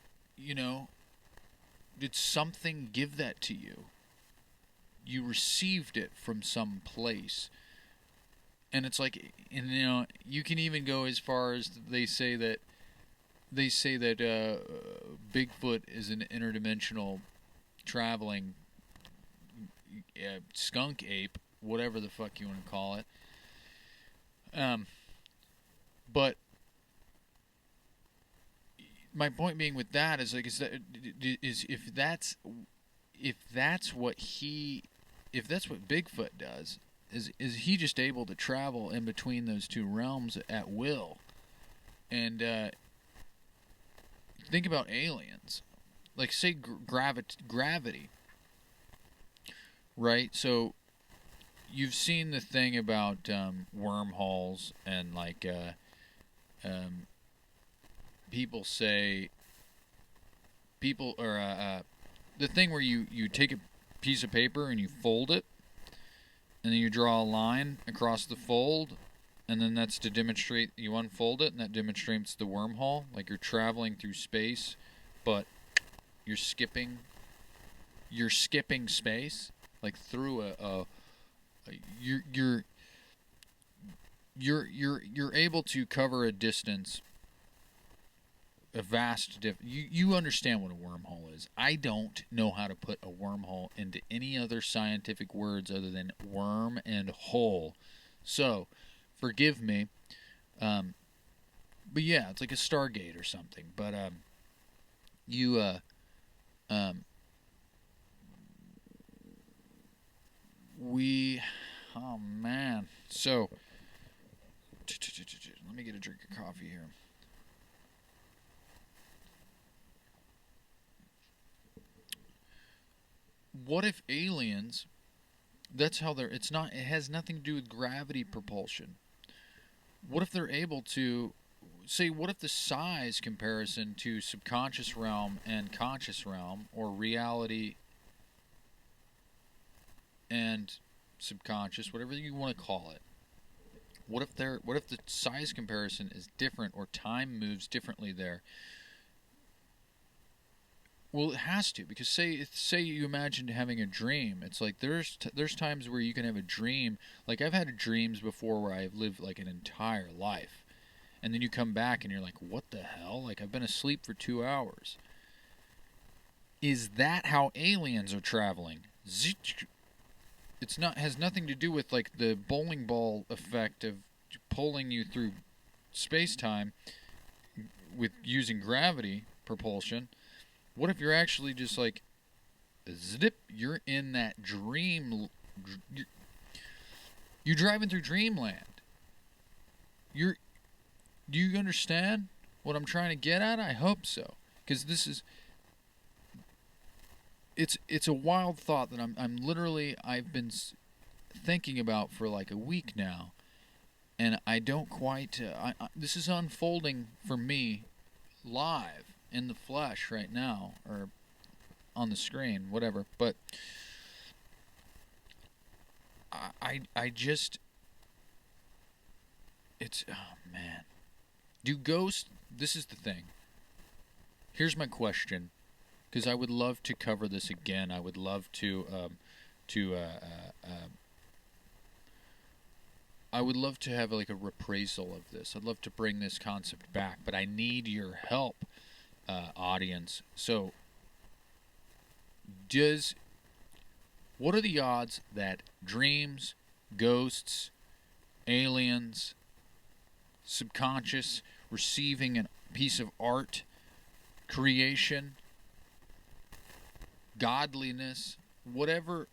did something give that to you? You received it from some place. And it's like, you can even go as far as they say that they say that Bigfoot is an interdimensional traveling skunk ape, whatever the fuck you want to call it. But my point being with that is like, is if that's what Bigfoot does, is he just able to travel in between those two realms at will? And think about aliens, like say gravity, right? So you've seen the thing about wormholes and like people say the thing where you take a piece of paper and you fold it and then you draw a line across the fold, and then that's to demonstrate, you unfold it and that demonstrates the wormhole, like you're traveling through space, but you're skipping space, like through you're able to cover a distance, a vast you understand what a wormhole is. I don't know how to put a wormhole into any other scientific words other than worm and hole, so forgive me. But yeah, it's like a Stargate or something. But we oh man. So let me get a drink of coffee here. What if aliens, that's how they're, it has nothing to do with gravity propulsion. What if they're able to say, what if the size comparison to subconscious realm and conscious realm, or reality and subconscious, whatever you want to call it, what if the size comparison is different, or time moves differently there? Well, it has to, because say you imagine having a dream. It's like there's times where you can have a dream. Like I've had dreams before where I've lived like an entire life, and then you come back and you're like, what the hell? Like I've been asleep for 2 hours. Is that how aliens are traveling? It's not, has nothing to do with like the bowling ball effect of pulling you through space-time with using gravity propulsion. What if you're actually just like, zip, you're in that dream, you're driving through dreamland. Do you understand what I'm trying to get at? I hope so, because this is, it's a wild thought that I've been thinking about for like a week now, and I don't quite, this is unfolding for me live in the flesh right now, or on the screen, whatever. But I just, it's, oh man, do ghosts? This is the thing. Here's my question, because I would love to cover this again. I would love to I would love to have like a reprisal of this. I'd love to bring this concept back, but I need your help, audience. So, what are the odds that dreams, ghosts, aliens, subconscious, receiving a piece of art, creation, godliness, whatever,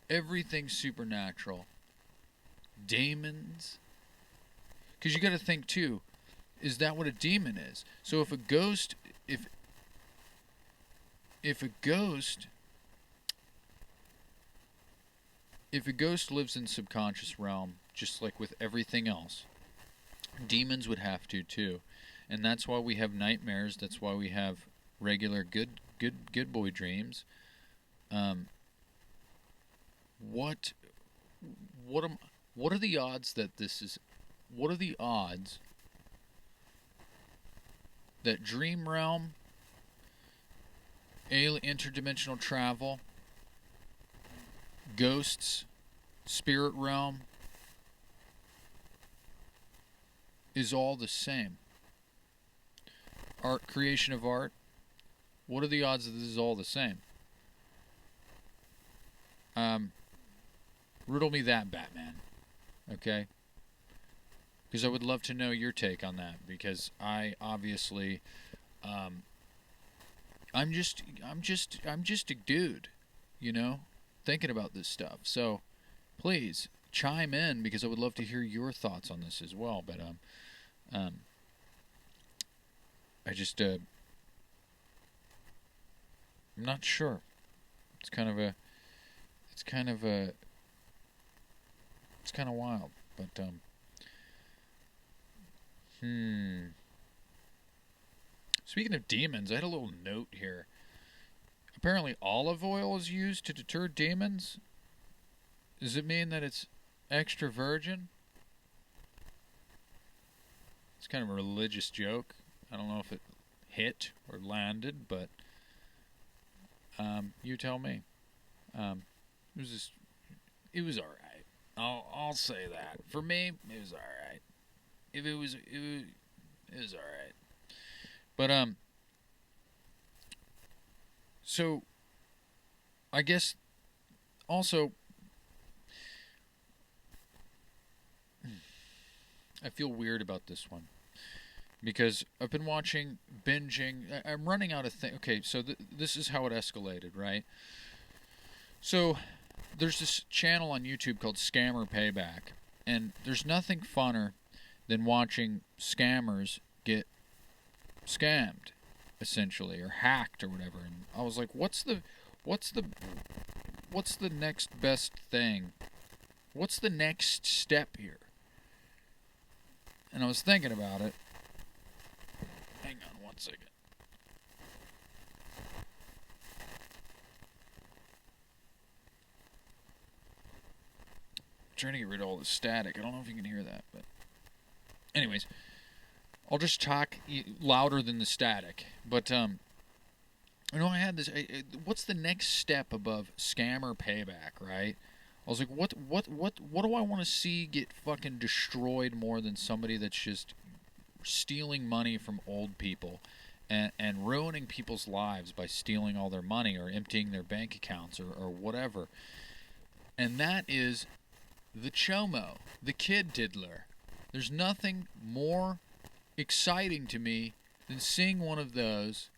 everything supernatural, demons? Because you got to think too, is that what a demon is? So if a ghost, if a ghost lives in subconscious realm, just like with everything else, demons would have to too. And that's why we have nightmares. That's why we have regular good boy dreams. What are the odds that this is? What are the odds that dream realm, interdimensional travel, ghosts, spirit realm is all the same? art, creation of art, what are the odds that this is all the same? Riddle me that, Batman. Okay? Because I would love to know your take on that. Because I obviously, I'm just a dude, you know, thinking about this stuff. So, please chime in because I would love to hear your thoughts on this as well. But I just I'm not sure. It's kind of wild. But Speaking of demons, I had a little note here. Apparently, olive oil is used to deter demons. Does it mean that it's extra virgin? It's kind of a religious joke. I don't know if it hit or landed, but you tell me. It was all right. I'll say that. For me, it was all right. It was all right. But so I guess also I feel weird about this one because I've been binging. I'm running out of things. Okay, so this is how it escalated, right? So there's this channel on YouTube called Scammer Payback, and there's nothing funner than watching scammers get scammed, essentially, or hacked or whatever. And I was like, what's the next best thing? What's the next step here? And I was thinking about it. Hang on one second. I'm trying to get rid of all the static. I don't know if you can hear that, but anyways, I'll just talk louder than the static. But I had this. What's the next step above Scammer Payback, right? I was like, what do I want to see get fucking destroyed more than somebody that's just stealing money from old people and ruining people's lives by stealing all their money or emptying their bank accounts or whatever. And that is the Chomo, the kid diddler. There's nothing more exciting to me than seeing one of those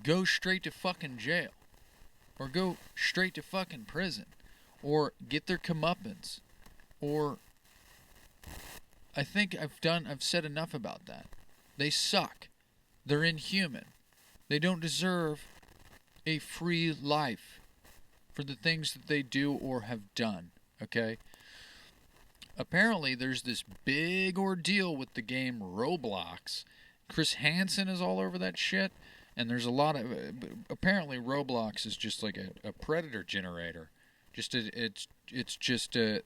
go straight to fucking jail. Or go straight to fucking prison. Or get their comeuppance. Or I think I've said enough about that. They suck. They're inhuman. They don't deserve a free life for the things that they do or have done. Okay? Apparently there's this big ordeal with the game Roblox. Chris Hansen is all over that shit. And there's a lot of... apparently Roblox is just like a predator generator. It's just a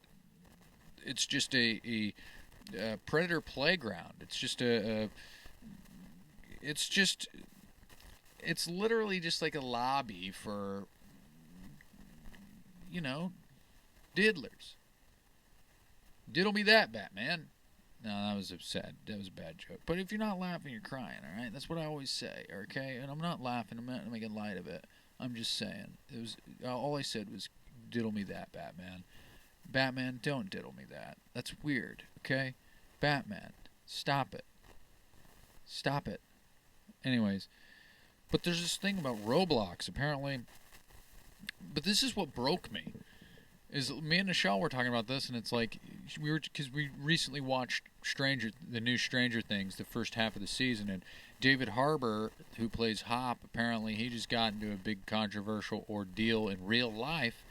predator playground. It's literally just like a lobby for, diddlers. Diddle me that, Batman. No, that was sad. That was a bad joke. But if you're not laughing, you're crying, all right? That's what I always say, okay? And I'm not laughing. I'm not making light of it. I'm just saying. It was all I said was, diddle me that, Batman. Batman, don't diddle me that. That's weird, okay? Batman, stop it. Stop it. Anyways, but there's this thing about Roblox, apparently. But this is what broke me. Is me and Nichelle were talking about this, and it's like because we recently watched the new Stranger Things, the first half of the season, and David Harbour, who plays Hop, apparently he just got into a big controversial ordeal in real life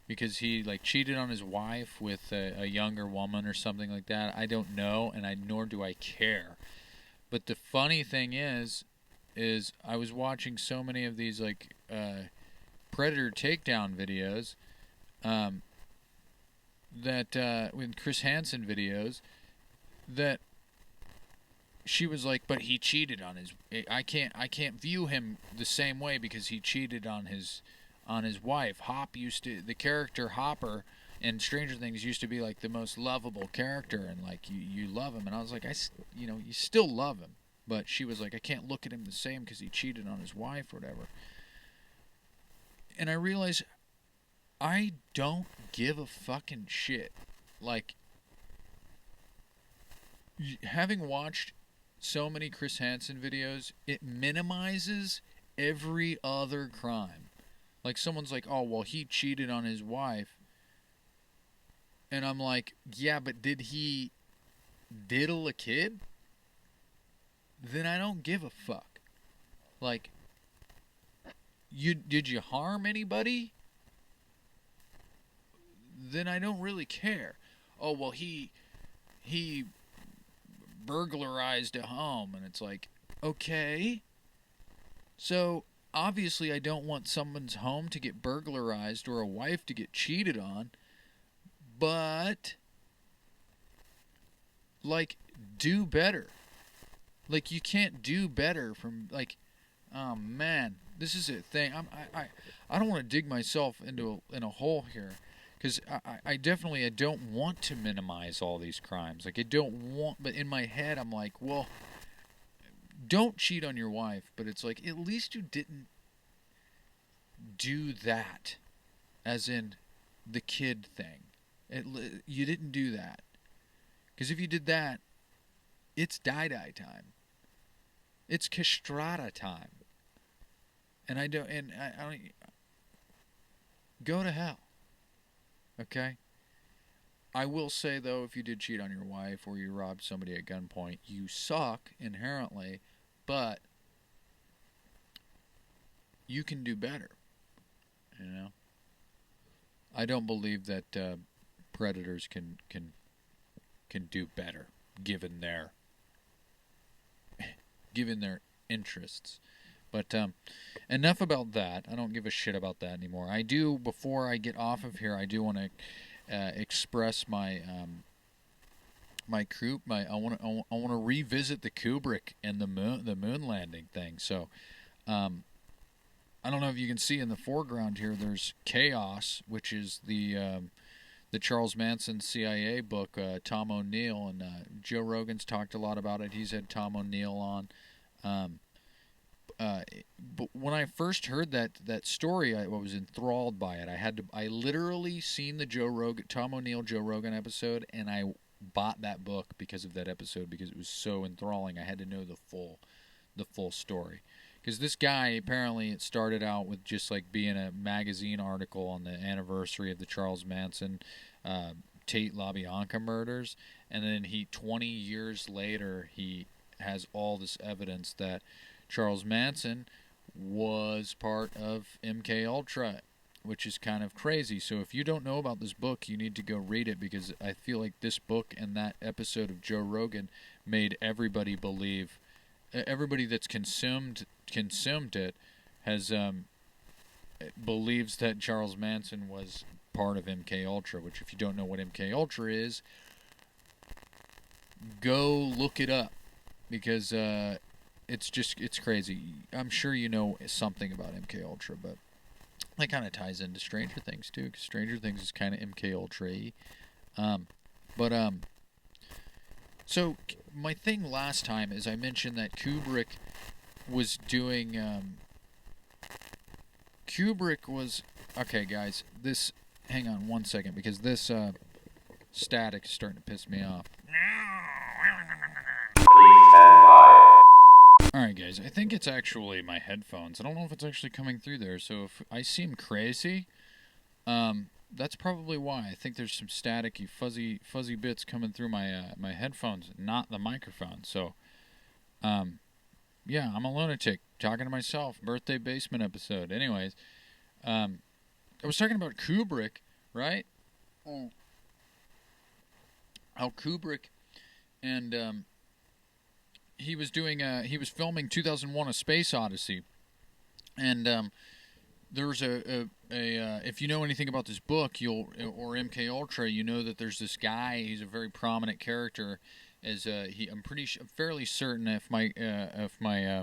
because he cheated on his wife with a younger woman or something like that. I don't know, and nor do I care. But the funny thing is I was watching so many of these Predator takedown videos. With Chris Hansen videos, that she was like, but he cheated on his. I can't view him the same way because he cheated on his wife. The character Hopper in Stranger Things used to be like the most lovable character, and you love him, and I was like, you still love him, but she was like, I can't look at him the same because he cheated on his wife or whatever. And I realized I don't give a fucking shit. Like, having watched so many Chris Hansen videos, it minimizes every other crime. Like, someone's like, oh, well, he cheated on his wife. And I'm like, yeah, but did he diddle a kid? Then I don't give a fuck. Like, did you harm anybody? Then I don't really care. Oh, well, he burglarized a home, and it's like, okay. So obviously I don't want someone's home to get burglarized or a wife to get cheated on, but like, do better. Like, you can't do better from, like, oh man, this is a thing. I don't want to dig myself into in a hole here, because I definitely, I don't want to minimize all these crimes. Like, I don't want, but in my head I'm like, well, don't cheat on your wife, but it's like, at least you didn't do that, as in the kid thing. You didn't do that, because if you did that, it's die-die time. It's castrata time. And I don't go to hell. Okay? I will say, though, if you did cheat on your wife or you robbed somebody at gunpoint, you suck inherently, but you can do better. You know? I don't believe that predators can do better, given their interests. But enough about that. I don't give a shit about that anymore. I do, before I get off of here, I do want to express my I want to revisit the Kubrick and the moon landing thing. So I don't know if you can see in the foreground here, there's Chaos, which is the Charles Manson CIA book, Tom O'Neill, and Joe Rogan's talked a lot about it. He's had Tom O'Neill on. But when I first heard that story, I was enthralled by it. I literally seen the Tom O'Neill Joe Rogan episode, and I bought that book because of that episode, because it was so enthralling. I had to know the full story. Because this guy, apparently, it started out with just like being a magazine article on the anniversary of the Charles Manson Tate LaBianca murders, and then 20 years later, he has all this evidence that Charles Manson was part of MK Ultra, which is kind of crazy. So if you don't know about this book, you need to go read it, because I feel like this book and that episode of Joe Rogan made everybody believe. Everybody that's consumed it has believes that Charles Manson was part of MK Ultra. Which, if you don't know what MK Ultra is, go look it up, because it's crazy. I'm sure you know something about MK Ultra, but that kind of ties into Stranger Things too, because Stranger Things is kind of MK Ultra-y. So my thing last time is I mentioned that Kubrick was doing. Okay, guys. Hang on one second, because this static is starting to piss me off. Alright, guys, I think it's actually my headphones. I don't know if it's actually coming through there, so if I seem crazy, that's probably why. I think there's some staticky, fuzzy bits coming through my headphones, not the microphone. So, yeah, I'm a lunatic, talking to myself. Birthday basement episode. Anyways, I was talking about Kubrick, right? How Kubrick and he was filming 2001: A Space Odyssey, and there was if you know anything about this book, or MK Ultra, you know that there's this guy. He's a very prominent character. I'm fairly certain, if my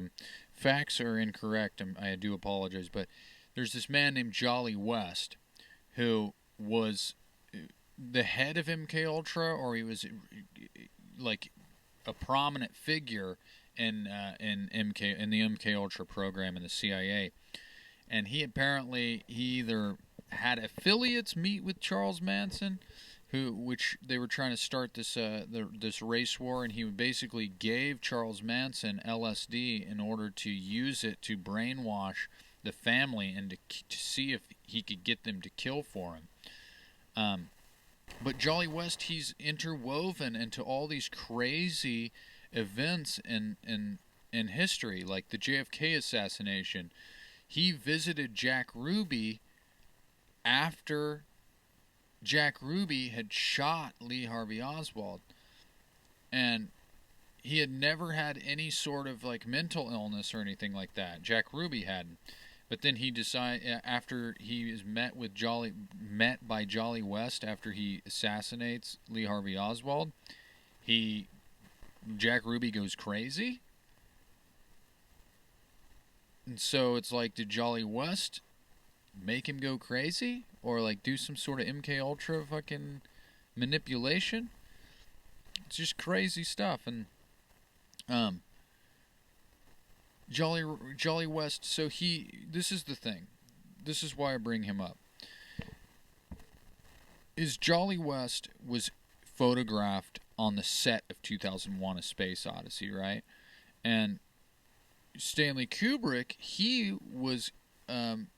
facts are incorrect, I do apologize, but there's this man named Jolly West, who was the head of MK Ultra, or he was like a prominent figure in the MK Ultra program in the CIA, and he either had affiliates meet with Charles Manson, which they were trying to start this race war, and he basically gave Charles Manson LSD in order to use it to brainwash the family and to see if he could get them to kill for him. But Jolly West, he's interwoven into all these crazy events in history, like the JFK assassination. He visited Jack Ruby after Jack Ruby had shot Lee Harvey Oswald, and he had never had any sort of like mental illness or anything like that. Jack Ruby hadn't. But then he decided, after he is met by Jolly West after he assassinates Lee Harvey Oswald, Jack Ruby goes crazy. And so it's like, did Jolly West make him go crazy, or like do some sort of MK Ultra fucking manipulation? It's just crazy stuff. And Jolly West, so this is the thing. This is why I bring him up. Is Jolly West was photographed on the set of 2001: A Space Odyssey, right? And Stanley Kubrick, he was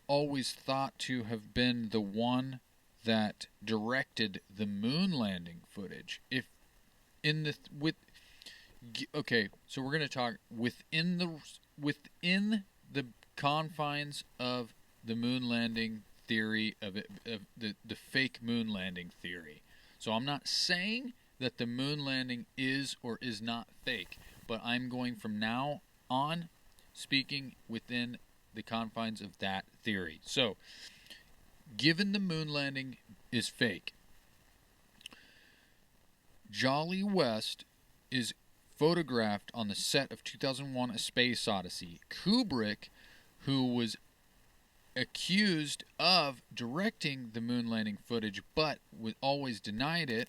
always thought to have been the one that directed the moon landing footage. Okay, so we're going to talk within the confines of the moon landing theory of the fake moon landing theory. So I'm not saying that the moon landing is or is not fake, but I'm going from now on speaking within the confines of that theory. So, given the moon landing is fake, Jolly West is photographed on the set of 2001: A Space Odyssey. Kubrick, who was accused of directing the moon landing footage but always denied it,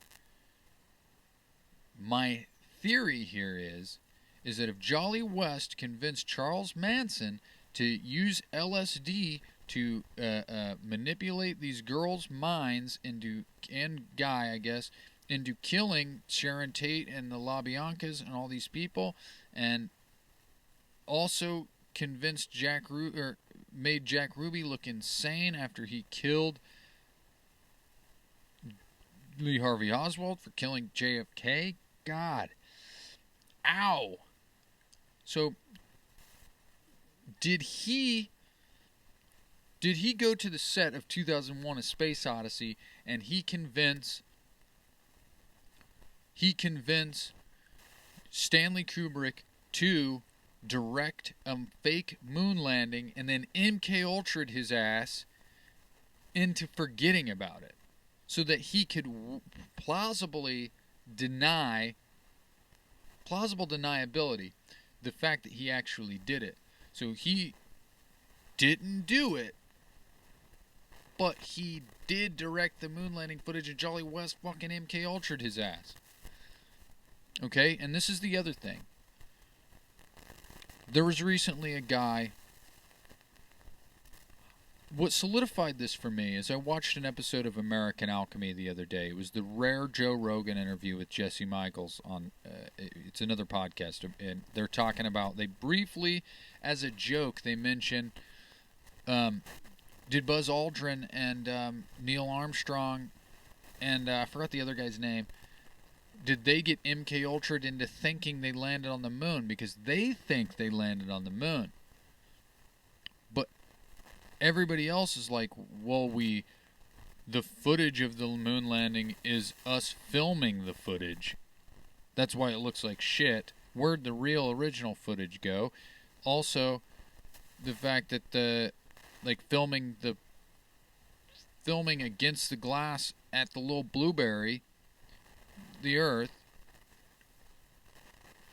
my theory here is that if Jolly West convinced Charles Manson to use LSD to manipulate these girls' minds and Guy, I guess, into killing Sharon Tate and the LaBiancas and all these people, and also convinced made Jack Ruby look insane after he killed Lee Harvey Oswald for killing JFK. God. Ow. So, did he go to the set of 2001: A Space Odyssey and he convince Stanley Kubrick to direct a fake moon landing and then MK Ultra'd his ass into forgetting about it so that he could plausible deniability the fact that he actually did it? So he didn't do it, but he did direct the moon landing footage, and Jolly West fucking MK Ultra'd his ass. Okay, and this is the other thing. There was recently a guy. What solidified this for me is I watched an episode of American Alchemy the other day. It was the rare Joe Rogan interview with Jesse Michaels on. It's another podcast, and they're talking about. They briefly, as a joke, they mention. Did Buzz Aldrin and Neil Armstrong, and I forgot the other guy's name. Did they get MK Ultra'd into thinking they landed on the moon because they think they landed on the moon? But everybody else is like, well, the footage of the moon landing is us filming the footage. That's why it looks like shit. Where'd the real original footage go? Also, the fact that filming against the glass at the little Blueberry, the Earth,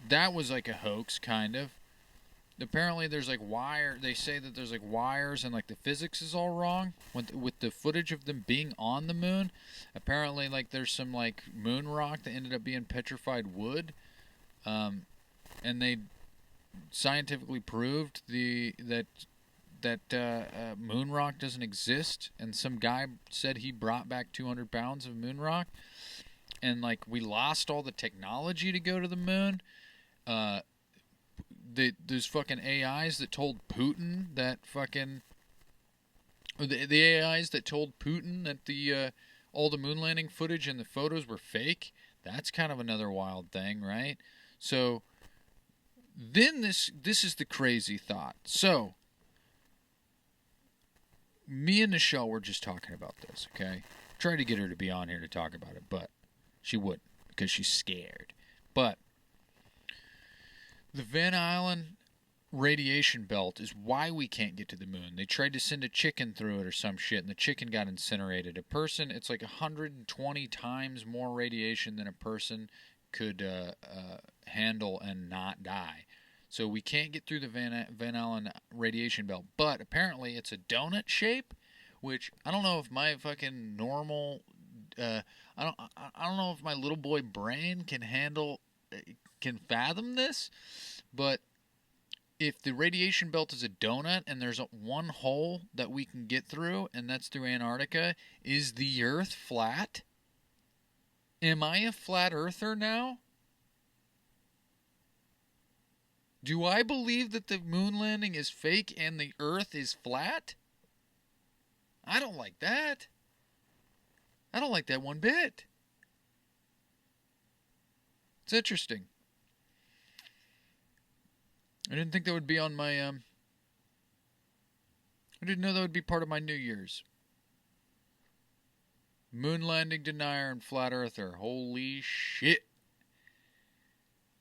that was like a hoax, kind of. Apparently there's like they say that there's like wires and like the physics is all wrong with the footage of them being on the moon. Apparently like there's some like moon rock that ended up being petrified wood, and scientifically proved that moon rock doesn't exist, and some guy said he brought back 200 pounds of moon rock, and like we lost all the technology to go to the moon. There's fucking AIs that told Putin that fucking the AIs that told Putin that the all the moon landing footage and the photos were fake. That's kind of another wild thing, right? So then this is the crazy thought. So me and Nichelle were just talking about this, okay? Tried to get her to be on here to talk about it, but she wouldn't because she's scared. But the Van Allen radiation belt is why we can't get to the moon. They tried to send a chicken through it or some shit, and the chicken got incinerated. A person, it's like 120 times more radiation than a person could handle and not die. So we can't get through the Van Allen radiation belt. But apparently it's a donut shape, which I don't know if my fucking normal, I don't know if my little boy brain can fathom this, but if the radiation belt is a donut and there's one hole that we can get through, and that's through Antarctica, is the Earth flat? Am I a flat earther now? Do I believe that the moon landing is fake and the Earth is flat? I don't like that. I don't like that one bit. It's interesting. I didn't think that would be on my, I didn't know that would be part of my New Year's. Moon landing denier and flat earther. Holy shit.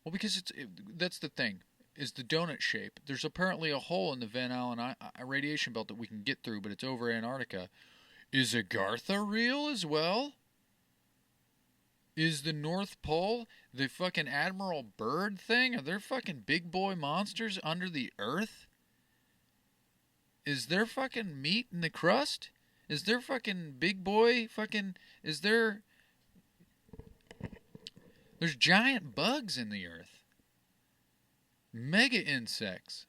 Well, because that's the thing, is the donut shape. There's apparently a hole in the Van Allen radiation belt that we can get through, but it's over Antarctica. Is Agartha real as well? Is the North Pole the fucking Admiral Byrd thing? Are there fucking big boy monsters under the earth? Is there fucking meat in the crust? Is there fucking big boy fucking... There's giant bugs in the earth. Mega insects.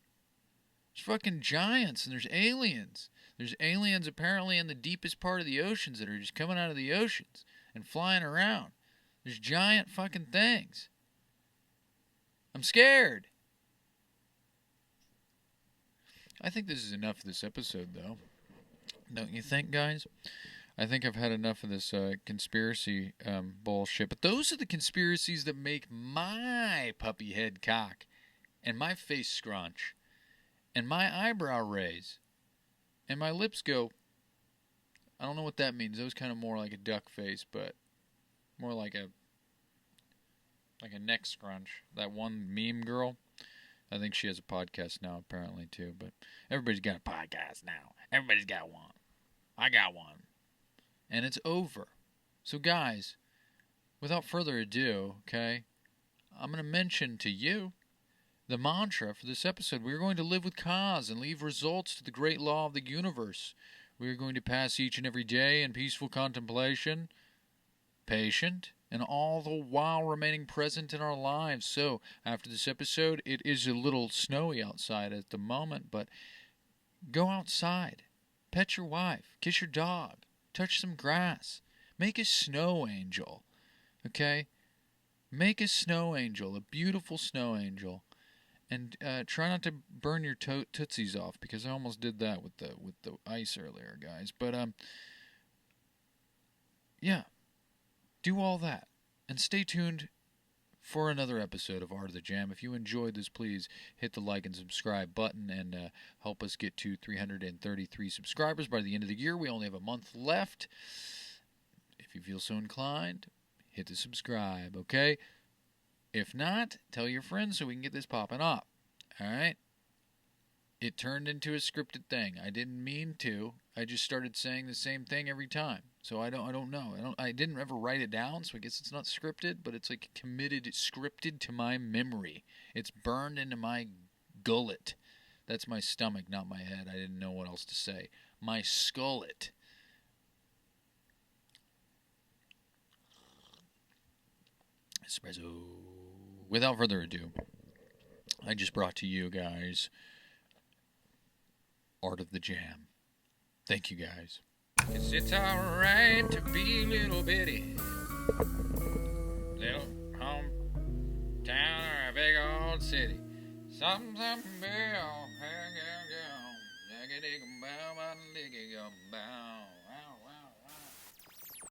There's fucking giants and there's aliens. There's aliens apparently in the deepest part of the oceans that are just coming out of the oceans and flying around. There's giant fucking things. I'm scared. I think this is enough of this episode, though. Don't you think, guys? I think I've had enough of this conspiracy bullshit. But those are the conspiracies that make my puppy head cock and my face scrunch and my eyebrow raise and my lips go... I don't know what that means. That was kind of more like a duck face, but... more like a neck scrunch. That one meme girl, I think she has a podcast now apparently too, but everybody's got a podcast now. Everybody's got one. I got one. And it's over. So guys, without further ado, okay, I'm going to mention to you the mantra for this episode. We're going to live with cause and leave results to the great law of the universe. We're going to pass each and every day in peaceful contemplation, patient, and all the while remaining present in our lives. So, after this episode, it is a little snowy outside at the moment, but go outside, pet your wife, kiss your dog, touch some grass, make a snow angel, okay? Make a snow angel, a beautiful snow angel, and try not to burn your tootsies off, because I almost did that with the ice earlier, guys. But yeah. Do all that, and stay tuned for another episode of Art of the Jam. If you enjoyed this, please hit the like and subscribe button and help us get to 333 subscribers by the end of the year. We only have a month left. If you feel so inclined, hit the subscribe, okay? If not, tell your friends so we can get this popping up, all right? It turned into a scripted thing. I didn't mean to. I just started saying the same thing every time. So I don't know. I didn't ever write it down, so I guess it's not scripted, but it's like scripted to my memory. It's burned into my gullet. That's my stomach, not my head. I didn't know what else to say. My skullet. Espresso. Without further ado, I just brought to you guys Art of the Jam. Thank you guys. 'Cause it's alright to be a little bitty. Little hometown or a big old city. Something bell, hang out, go. Bow, bow, bow.